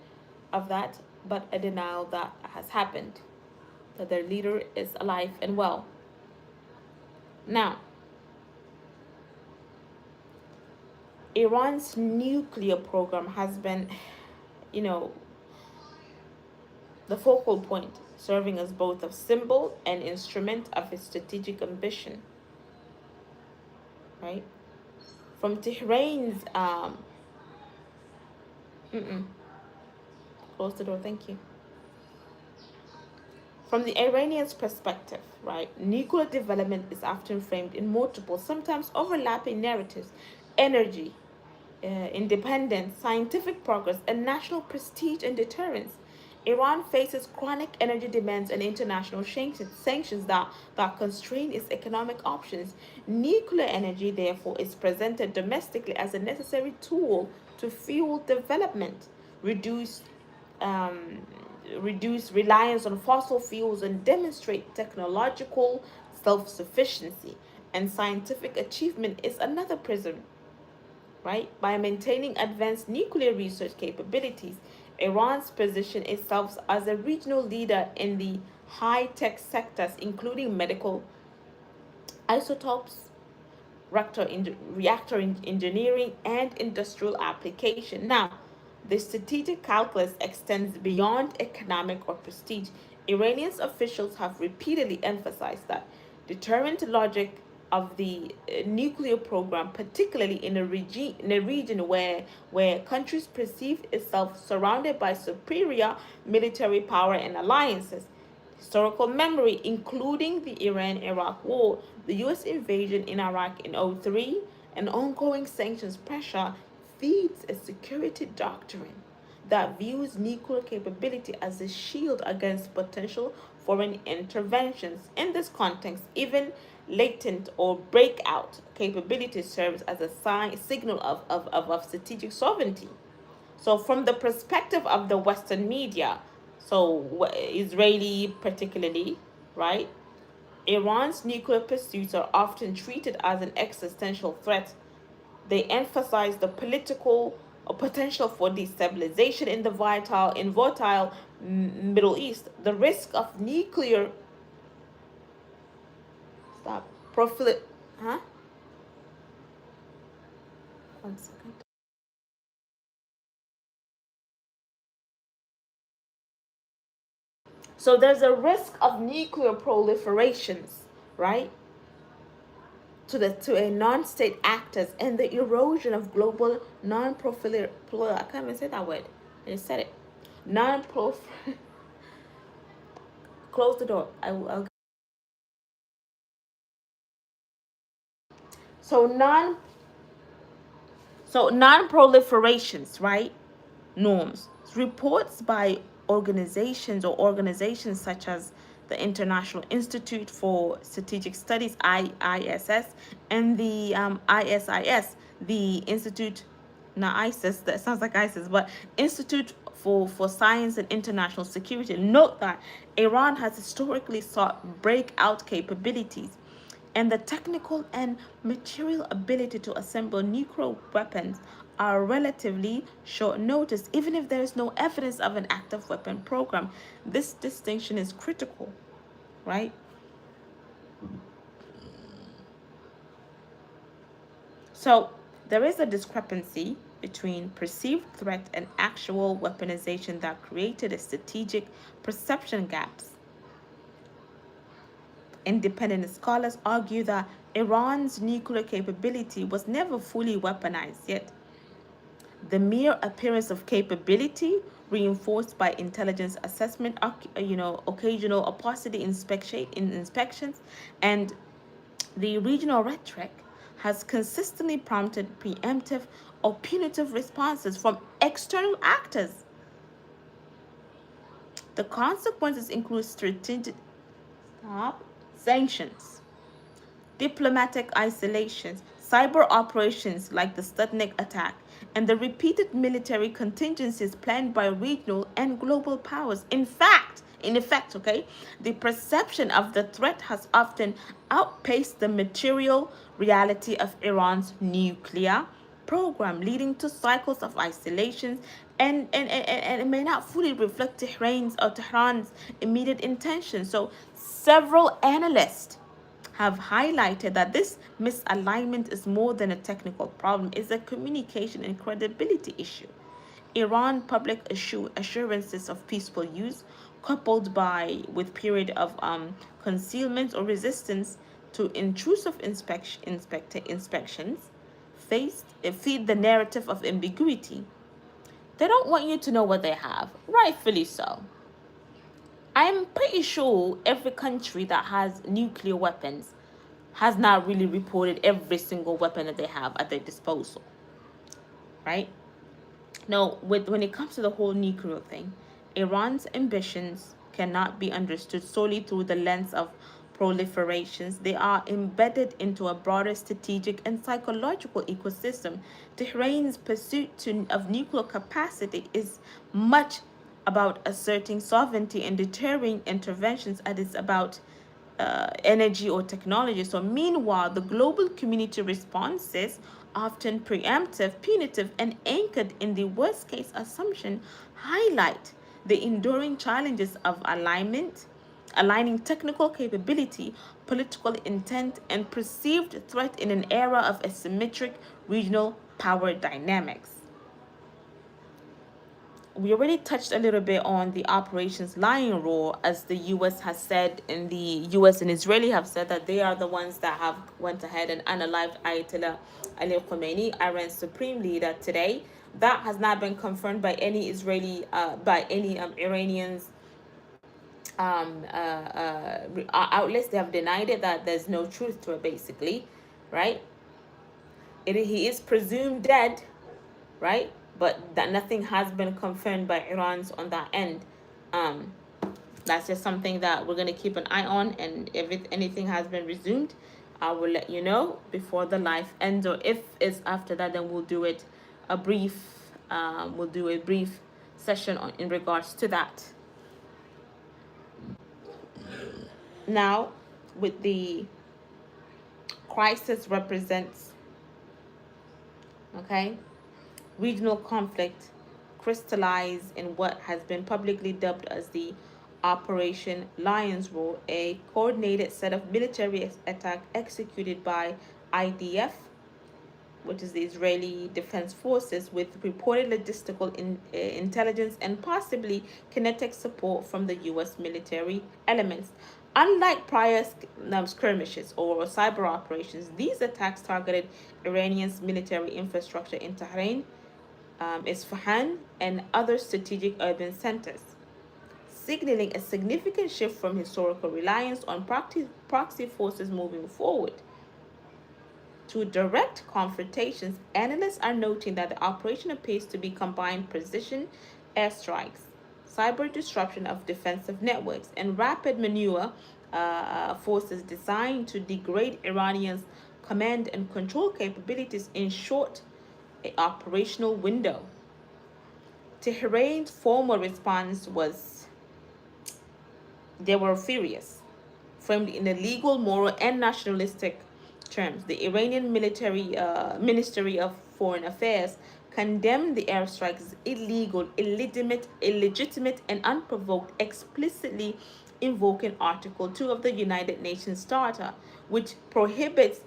A: of that, but a denial that has happened, that their leader is alive and well. Now, Iran's nuclear program has been, you know, the focal point, serving as both a symbol and instrument of its strategic ambition, right? From Tehran's, close the door, thank you. From the Iranians' perspective, right, nuclear development is often framed in multiple, sometimes overlapping narratives: energy, independence, scientific progress, and national prestige and deterrence. Iran faces chronic energy demands and international sanctions that constrain its economic options. Nuclear energy, therefore, is presented domestically as a necessary tool to fuel development, reduce um, reduce reliance on fossil fuels, and demonstrate technological self-sufficiency. And scientific achievement is another prism, right? By maintaining advanced nuclear research capabilities, Iran's position itself as a regional leader in the high-tech sectors, including medical isotopes, reactor engineering, and industrial application. Now, the strategic calculus extends beyond economic or prestige. Iranian officials have repeatedly emphasized that deterrent logic of the nuclear program, particularly in a region where countries perceive itself surrounded by superior military power and alliances. Historical memory, including the Iran-Iraq War, the U.S. invasion in Iraq in 2003, and ongoing sanctions pressure, feeds a security doctrine that views nuclear capability as a shield against potential foreign interventions. In this context, even latent or breakout capability serves as a signal of strategic sovereignty. So, from the perspective of the Western media, so Israeli particularly, right? Iran's nuclear pursuits are often treated as an existential threat. They emphasize the political potential for destabilization in the volatile Middle East. The risk of nuclear stop profit, huh? 1 second. So there's a risk of nuclear proliferations, right? To a non-state actors and the erosion of global non-prolifer. I can't even say that word. I just said it. Non-prolifer. Close the door. I'll. So non-proliferations, right? Norms. Reports by organizations such as the International Institute for Strategic Studies, IISS, and the ISIS, the Institute not ISIS, that sounds like ISIS, but Institute for Science and International Security, note that Iran has historically sought breakout capabilities and the technical and material ability to assemble nuclear weapons are relatively short notice, even if there is no evidence of an active weapon program. This distinction is critical, right? So there is a discrepancy between perceived threat and actual weaponization that created a strategic perception gaps. Independent scholars argue that Iran's nuclear capability was never fully weaponized, yet the mere appearance of capability, reinforced by intelligence assessment, occasional opacity inspections, and the regional rhetoric, has consistently prompted preemptive or punitive responses from external actors. The consequences include strategic sanctions, diplomatic isolations, cyber operations like the Sputnik attack, and the repeated military contingencies planned by regional and global powers. In effect, okay, the perception of the threat has often outpaced the material reality of Iran's nuclear program, leading to cycles of isolations and it may not fully reflect Tehran's immediate intentions. So several analysts have highlighted that this misalignment is more than a technical problem, it's a communication and credibility issue. Iran public assurances of peaceful use, coupled with period of concealment or resistance to intrusive inspections, feed the narrative of ambiguity. They don't want you to know what they have, rightfully so. I'm pretty sure every country that has nuclear weapons has not really reported every single weapon that they have at their disposal, right? Now, when it comes to the whole nuclear thing, Iran's ambitions cannot be understood solely through the lens of proliferations. They are embedded into a broader strategic and psychological ecosystem. Tehran's of nuclear capacity is much about asserting sovereignty and deterring interventions as it's about energy or technology. So, meanwhile, the global community responses, often preemptive, punitive, and anchored in the worst case assumption, highlight the enduring challenges of aligning technical capability, political intent, and perceived threat in an era of asymmetric regional power dynamics. We already touched a little bit on the operations lion roar, as the U.S. has said, and the U.S. and Israeli have said that they are the ones that have went ahead and unalived Ayatollah Ali Khamenei, Iran's supreme leader, today. That has not been confirmed by any Iranians outlets. They have denied it, that there's no truth to it, basically, right? He is presumed dead, right? But that nothing has been confirmed by Iran's on that end. That's just something that we're going to keep an eye on, and if anything has been resumed, I will let you know before the live ends, or if it's after that, then we'll do a brief session in regards to that. Now, with the crisis represents, okay, regional conflict crystallized in what has been publicly dubbed as the Operation Lion's Roar, a coordinated set of military attack executed by IDF, which is the Israeli Defense Forces, with reported logistical intelligence and possibly kinetic support from the U.S. military elements. Unlike prior skirmishes or cyber operations, these attacks targeted Iranian's military infrastructure in Tehran, Isfahan, and other strategic urban centers, signaling a significant shift from historical reliance on proxy forces moving forward to direct confrontations. Analysts are noting that the operation appears to be combined precision airstrikes, cyber disruption of defensive networks, and rapid maneuver forces designed to degrade Iranians' command and control capabilities in short an operational window. Tehran's formal response was they were furious, framed in a legal, moral, and nationalistic terms. The Iranian Ministry of Foreign Affairs condemned the airstrikes as illegal, illegitimate, and unprovoked, explicitly invoking Article 2 of the United Nations Charter, which prohibits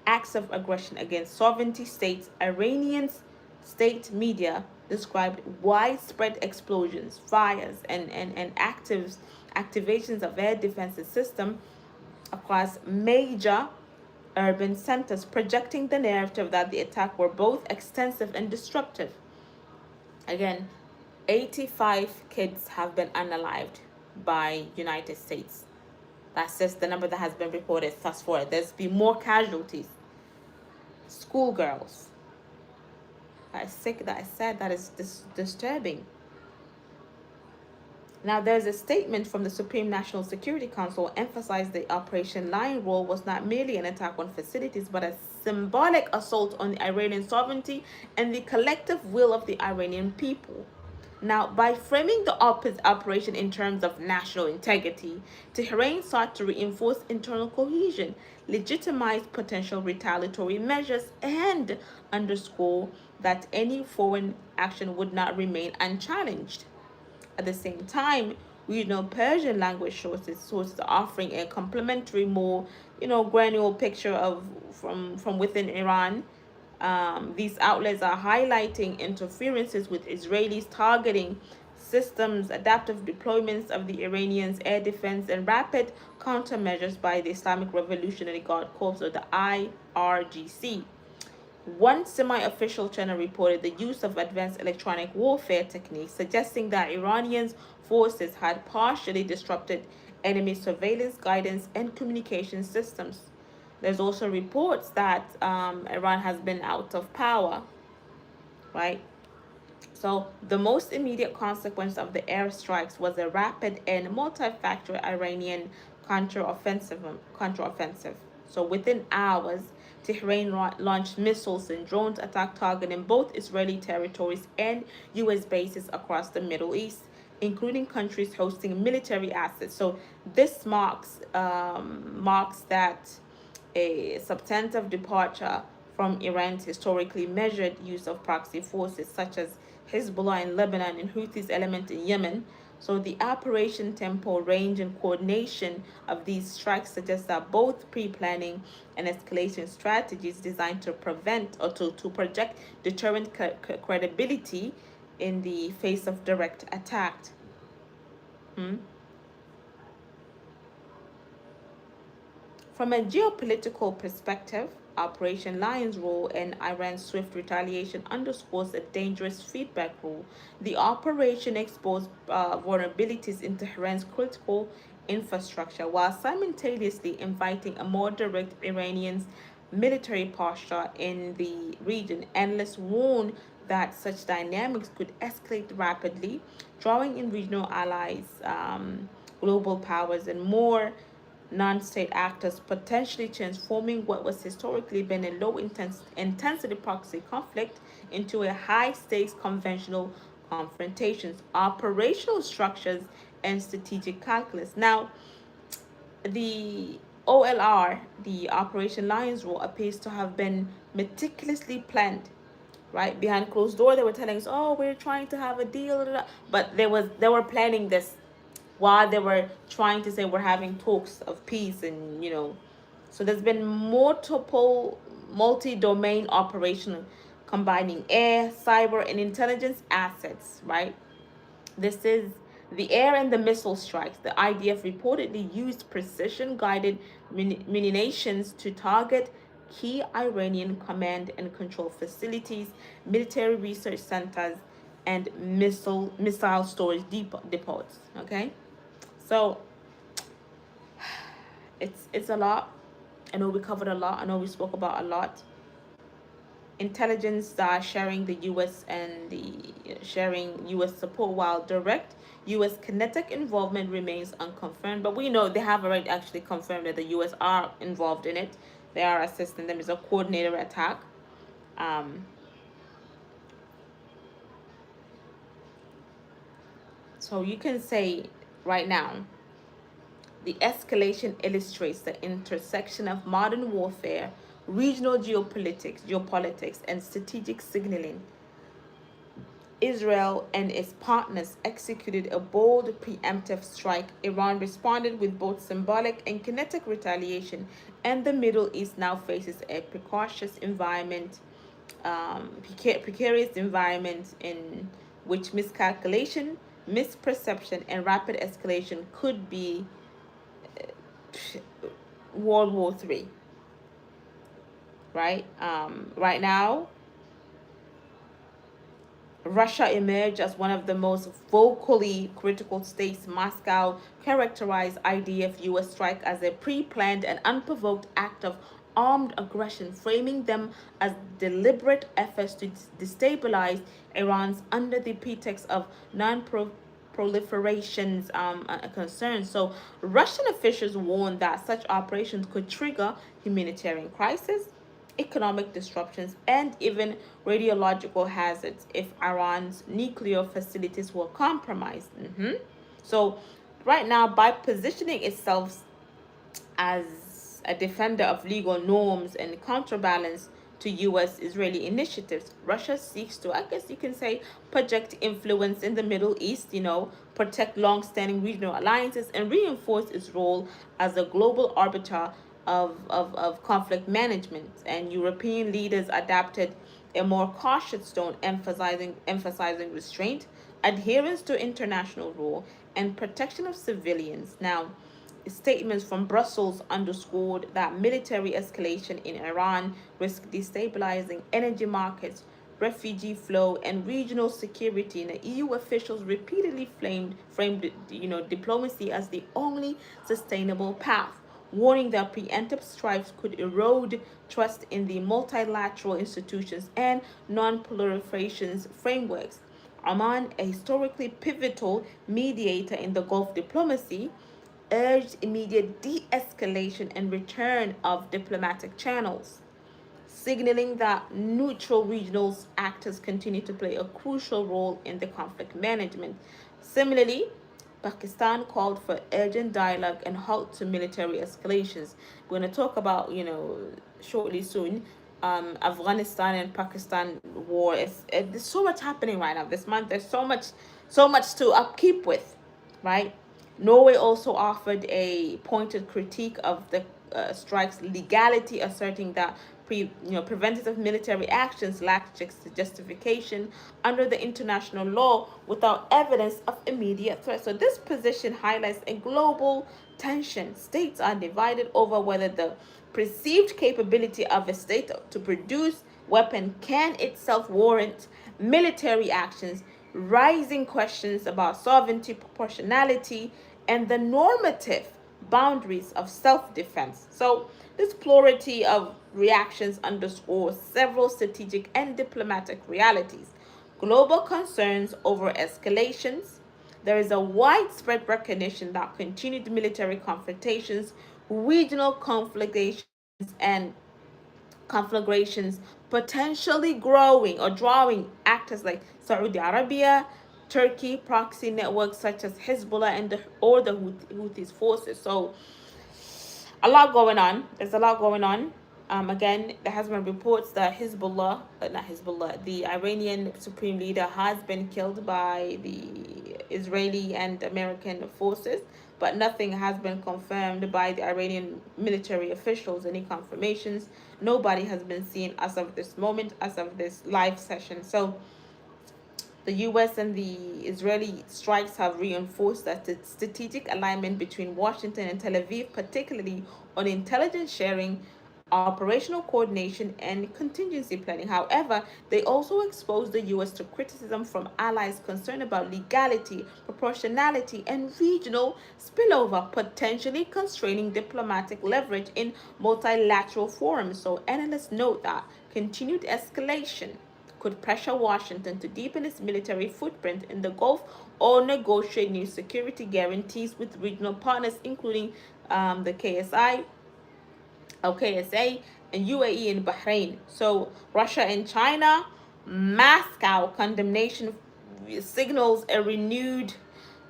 A: acts of aggression against sovereignty states. Iranians state media described widespread explosions, fires, and activations of air defenses system across major urban centers, projecting the narrative that the attack were both extensive and destructive. Again, 85 kids have been unalived by United States. That's just the number that has been reported thus far. There's been more casualties. Schoolgirls. That is sick, that is sad, that is disturbing. Now, there's a statement from the Supreme National Security Council emphasized the Operation Lion Roar was not merely an attack on facilities, but a symbolic assault on the Iranian sovereignty and the collective will of the Iranian people. Now, by framing the operation in terms of national integrity, Tehran sought to reinforce internal cohesion, legitimize potential retaliatory measures, and underscore that any foreign action would not remain unchallenged. At the same time, Persian language sources are offering a complementary, more, granular picture of from within Iran. These outlets are highlighting interferences with Israelis targeting systems, adaptive deployments of the Iranians' air defense, and rapid countermeasures by the Islamic Revolutionary Guard Corps, or the IRGC. One semi-official channel reported the use of advanced electronic warfare techniques, suggesting that Iranian forces had partially disrupted enemy surveillance, guidance, and communication systems. There's also reports that Iran has been out of power, right? So the most immediate consequence of the airstrikes was a rapid and multi-factor Iranian counteroffensive. So within hours, Tehran launched missiles and drones attack targeting both Israeli territories and U.S. bases across the Middle East, including countries hosting military assets. So this marks that a substantive departure from Iran's historically measured use of proxy forces such as Hezbollah in Lebanon and Houthis element in Yemen. So the operation tempo, range, and coordination of these strikes suggests that both pre-planning and escalation strategies designed to prevent or to project deterrent credibility in the face of direct attack. From a geopolitical perspective, Operation Lion's Roar and Iran's swift retaliation underscores a dangerous feedback rule. The operation exposed vulnerabilities in Tehran's critical infrastructure while simultaneously inviting a more direct Iranian military posture in the region. Analysts warn that such dynamics could escalate rapidly, drawing in regional allies, global powers, and more non-state actors, potentially transforming what was historically been a low intensity proxy conflict into a high-stakes conventional confrontations, operational structures, and strategic calculus. Now, the OLR, the Operation Lions Roar, appears to have been meticulously planned. Right behind closed door, they were telling us, "Oh, we're trying to have a deal," but they were planning this while they were trying to say we're having talks of peace, and so there's been multiple multi-domain operation combining air, cyber, and intelligence assets, right? This is the air and the missile strikes. The IDF reportedly used precision guided munitions to target key Iranian command and control facilities, military research centers, and missile storage depots. Okay, so it's a lot. I know we covered a lot. I know we spoke about a lot. Intelligence sharing the U.S. and the sharing U.S. support, while direct U.S. kinetic involvement remains unconfirmed. But we know they have already actually confirmed that the U.S. are involved in it. They are assisting them. It's a coordinated attack. Um, So you can say right now, the escalation illustrates the intersection of modern warfare, regional geopolitics, and strategic signaling. Israel and its partners executed a bold preemptive strike. Iran responded with both symbolic and kinetic retaliation, and the Middle East now faces a precarious environment in which miscalculation, misperception, and rapid escalation could be World War III. Right? Right now, Russia emerged as one of the most vocally critical states. Moscow characterized IDF US strike as a pre planned and unprovoked act of armed aggression, framing them as deliberate efforts to destabilize Iran's under the pretext of non proliferation's concerns. So, Russian officials warned that such operations could trigger humanitarian crisis, economic disruptions, and even radiological hazards if Iran's nuclear facilities were compromised. So, right now, by positioning itself as a defender of legal norms and counterbalance to US Israeli initiatives, Russia seeks to, I guess you can say, project influence in the Middle East, protect long standing regional alliances, and reinforce its role as a global arbiter of conflict management. And European leaders adapted a more cautious tone, emphasizing restraint, adherence to international law, and protection of civilians. Now, statements from Brussels underscored that military escalation in Iran risked destabilizing energy markets, refugee flow, and regional security. And the EU officials repeatedly framed diplomacy as the only sustainable path, warning that preemptive strikes could erode trust in the multilateral institutions and non-proliferation frameworks. Oman, a historically pivotal mediator in the Gulf diplomacy, urged immediate de-escalation and return of diplomatic channels, signaling that neutral regional actors continue to play a crucial role in the conflict management. Similarly, Pakistan called for urgent dialogue and halt to military escalations. We're going to talk about, shortly soon, Afghanistan and Pakistan war. There's so much happening right now this month. There's so much to upkeep with, right? Norway also offered a pointed critique of the strike's legality, asserting that preventative military actions lack justification under the international law without evidence of immediate threat. So this position highlights a global tension. States are divided over whether the perceived capability of a state to produce weapon can itself warrant military actions, rising questions about sovereignty, proportionality, and the normative boundaries of self-defense. So this plurality of reactions underscores several strategic and diplomatic realities. Global concerns over escalations. There is a widespread recognition that continued military confrontations, regional conflagrations, and conflagrations potentially growing or drawing actors like Saudi Arabia, Turkey, proxy networks such as Hezbollah or the Houthis forces. So a lot going on. There's a lot going on. Again, there has been reports that not Hezbollah, the Iranian supreme leader has been killed by the Israeli and American forces, but nothing has been confirmed by the Iranian military officials, any confirmations. Nobody has been seen as of this moment, as of this live session. So the US and the Israeli strikes have reinforced that the strategic alignment between Washington and Tel Aviv, particularly on intelligence sharing, operational coordination, and contingency planning. However, they also exposed the US to criticism from allies concerned about legality, proportionality, and regional spillover, potentially constraining diplomatic leverage in multilateral forums. So analysts note that continued escalation could pressure Washington to deepen its military footprint in the Gulf or negotiate new security guarantees with regional partners, including the KSA, and UAE and Bahrain. So Russia and China, Moscow condemnation signals a renewed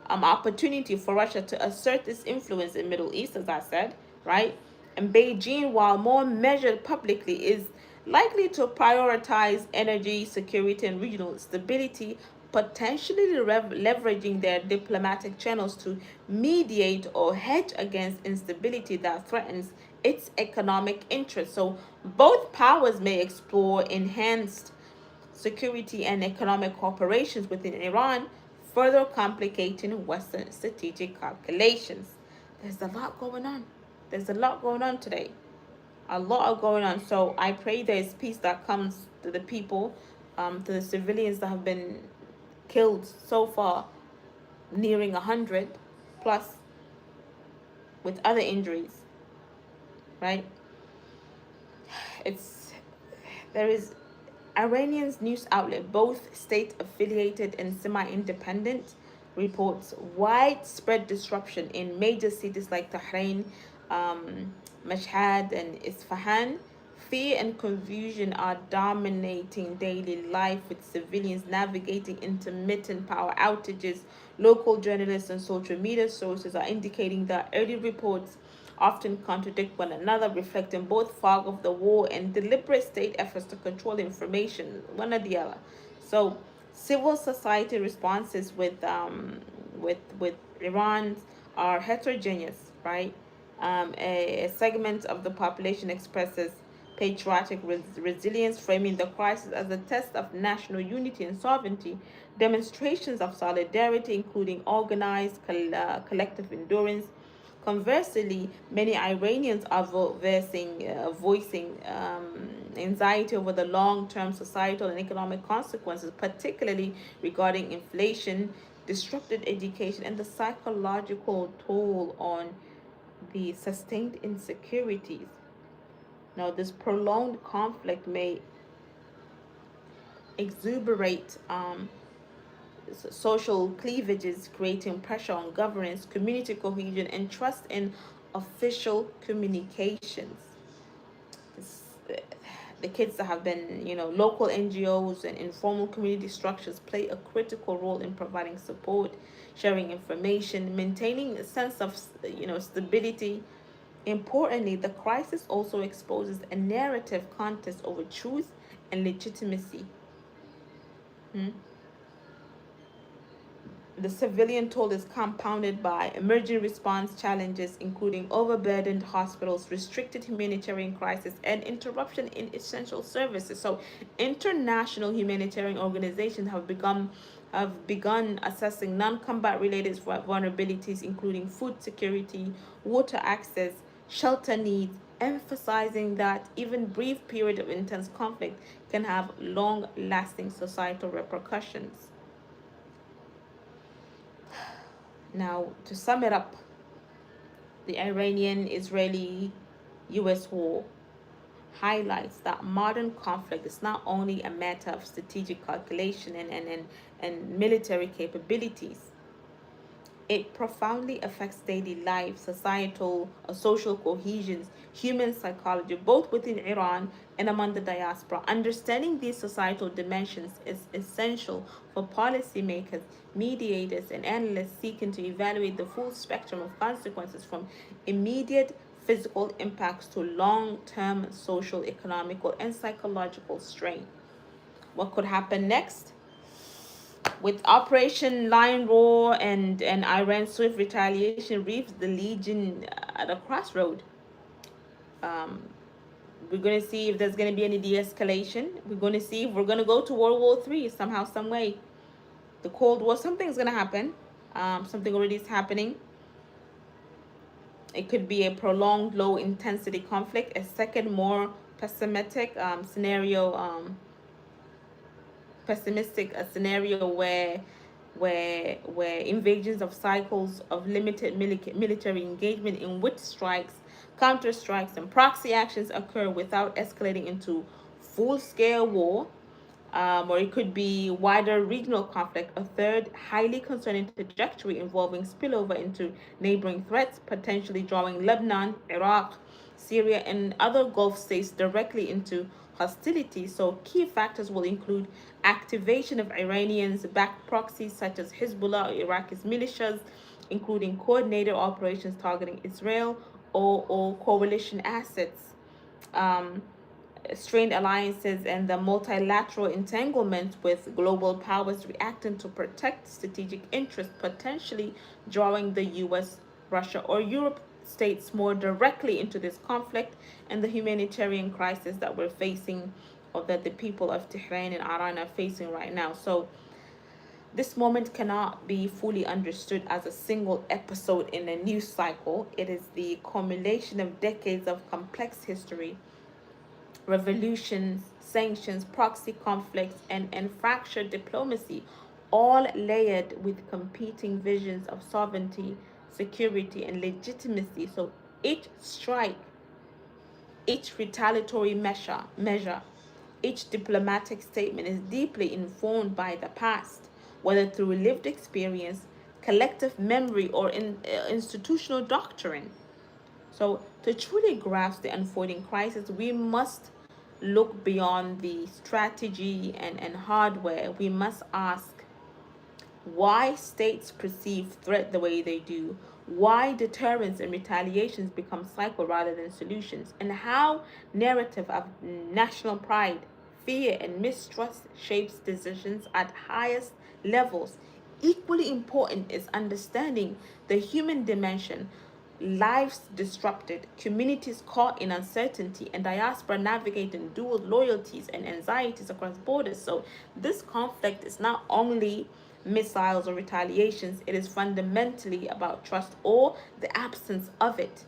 A: opportunity for Russia to assert its influence in Middle East, as I said, right? And Beijing, while more measured publicly, is likely to prioritize energy security and regional stability, potentially leveraging their diplomatic channels to mediate or hedge against instability that threatens its economic interests. So both powers may explore enhanced security and economic cooperations within Iran, further complicating Western strategic calculations. There's a lot going on. There's a lot going on today. A lot going on. So I pray there's peace that comes to the people, to the civilians that have been killed so far, nearing 100 plus with other injuries, right? It's there is Iranian's news outlet, both state-affiliated and semi-independent, reports widespread disruption in major cities like Tehran, Mashhad, and Isfahan. Fear and confusion are dominating daily life, with civilians navigating intermittent power outages. Local journalists and social media sources are indicating that early reports often contradict one another, reflecting both fog of the war and deliberate state efforts to control information, one or the other. So, civil society responses with Iran are heterogeneous, right? A segment of the population expresses patriotic resilience, framing the crisis as a test of national unity and sovereignty. Demonstrations of solidarity, including organized collective endurance. Conversely, many Iranians are voicing anxiety over the long-term societal and economic consequences, particularly regarding inflation, disrupted education, and the psychological toll on the sustained insecurities. Now, this prolonged conflict may exuberate social cleavages, creating pressure on governance, community cohesion, and trust in official communications. This, the kids that have been, local NGOs and informal community structures play a critical role in providing support, sharing information, maintaining a sense of, stability. Importantly, the crisis also exposes a narrative contest over truth and legitimacy. Hmm? The civilian toll is compounded by emerging response challenges, including overburdened hospitals, restricted humanitarian crisis, and interruption in essential services. So, international humanitarian organizations have begun assessing non-combat related vulnerabilities, including food security, water access, shelter needs, emphasizing that even brief period of intense conflict can have long-lasting societal repercussions. Now, to sum it up, the Iranian Israeli US war highlights that modern conflict is not only a matter of strategic calculation and military capabilities. It profoundly affects daily life, societal or social cohesions, human psychology, both within Iran and among the diaspora. Understanding these societal dimensions is essential for policymakers, mediators, and analysts seeking to evaluate the full spectrum of consequences, from immediate physical impacts to long-term social, economical, and psychological strain. What could happen next? With Operation Lion Roar and Iran's swift retaliation reaps the Legion at a crossroad. Um, we're going to see if there's going to be any de-escalation. We're going to see if we're going to go to World War III somehow, some way. The Cold War, something's going to happen. Something already is happening. It could be a prolonged low-intensity conflict, a second, more pessimistic scenario. Pessimistic a scenario where invasions of cycles of limited military engagement, in which strikes, counter strikes, and proxy actions occur without escalating into full-scale war. Or it could be wider regional conflict, a third highly concerning trajectory involving spillover into neighboring threats, potentially drawing Lebanon, Iraq, Syria, and other Gulf states directly into hostility. So key factors will include activation of Iranians-backed proxies such as Hezbollah or Iraqi militias, including coordinated operations targeting Israel or coalition assets. Um, Strained alliances and the multilateral entanglement with global powers reacting to protect strategic interests, potentially drawing the US, Russia, or Europe states more directly into this conflict and the humanitarian crisis that we're facing, or that the people of Tehran and Iran are facing right now. So this moment cannot be fully understood as a single episode in a news cycle. It is the accumulation of decades of complex history, revolutions, sanctions, proxy conflicts, and fractured diplomacy, all layered with competing visions of sovereignty, security, and legitimacy. So each strike, each retaliatory measure, each diplomatic statement is deeply informed by the past, whether through lived experience, collective memory, or institutional doctrine. So, to truly grasp the unfolding crisis, we must look beyond the strategy and hardware. We must ask why states perceive threat the way they do, why deterrence and retaliations become cycle rather than solutions, and how narrative of national pride, fear, and mistrust shapes decisions at highest levels. Equally important is understanding the human dimension, lives disrupted, communities caught in uncertainty, and diaspora navigating dual loyalties and anxieties across borders. So, this conflict is not only missiles or retaliations, it is fundamentally about trust or the absence of it.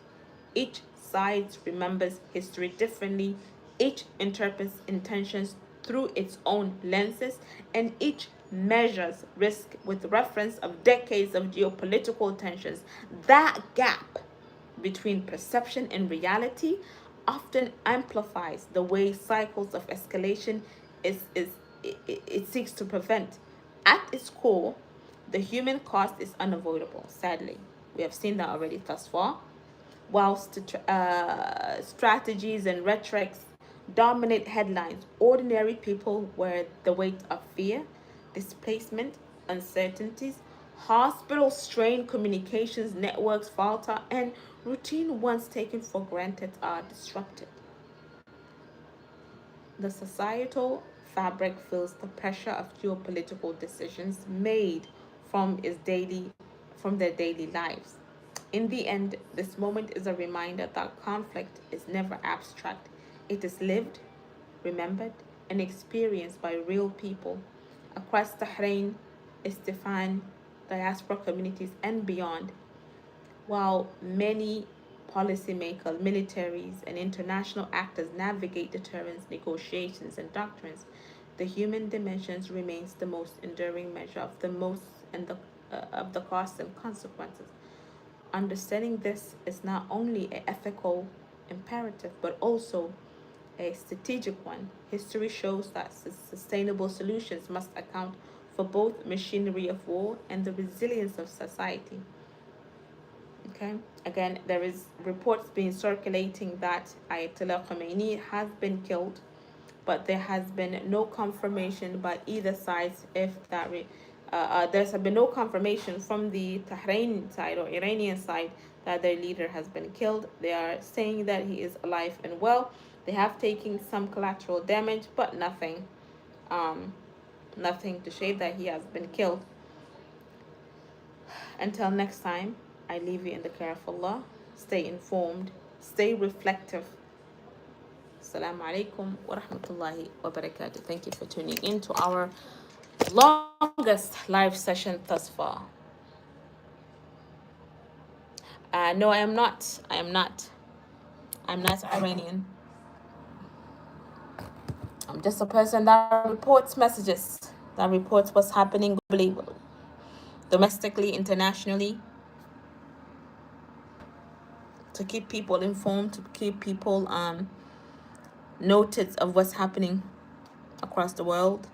A: Each side remembers history differently, each interprets intentions through its own lenses, and each measures risk with reference of decades of geopolitical tensions. That gap between perception and reality often amplifies the way cycles of escalation is it seeks to prevent. At its core, the human cost is unavoidable, sadly. We have seen that already thus far. Whilst strategies and rhetorics dominate headlines, ordinary people wear the weight of fear, displacement, uncertainties, hospital strain, communications networks falter, and routine ones taken for granted are disrupted. The societal fabric feels the pressure of geopolitical decisions made from their daily lives. In the end, this moment is a reminder that conflict is never abstract. It is lived, remembered, and experienced by real people across Bahrain, Isfahan, diaspora communities, and beyond. While many policymakers, militaries, and international actors navigate deterrence, negotiations, and doctrines, the human dimensions remains the most enduring measure of the costs and consequences. Understanding this is not only an ethical imperative but also a strategic one. History shows that sustainable solutions must account for both machinery of war and the resilience of society. Okay. Again, there is reports being circulating that Ayatollah Khomeini has been killed, but there has been no confirmation by either side if there's been no confirmation from the Tehran side or Iranian side that their leader has been killed. They are saying that he is alive and well. They have taken some collateral damage, but um, nothing to say that he has been killed. Until next time, I leave you in the care of Allah. Stay informed, stay reflective. Assalamu alaikum wa rahmatullahi wa barakatuh. Thank you for tuning in to our longest live session thus far. No, I am not. I'm not Iranian. I'm just a person that reports messages, that reports what's happening globally, domestically, internationally, to keep people informed, to keep people noted of what's happening across the world.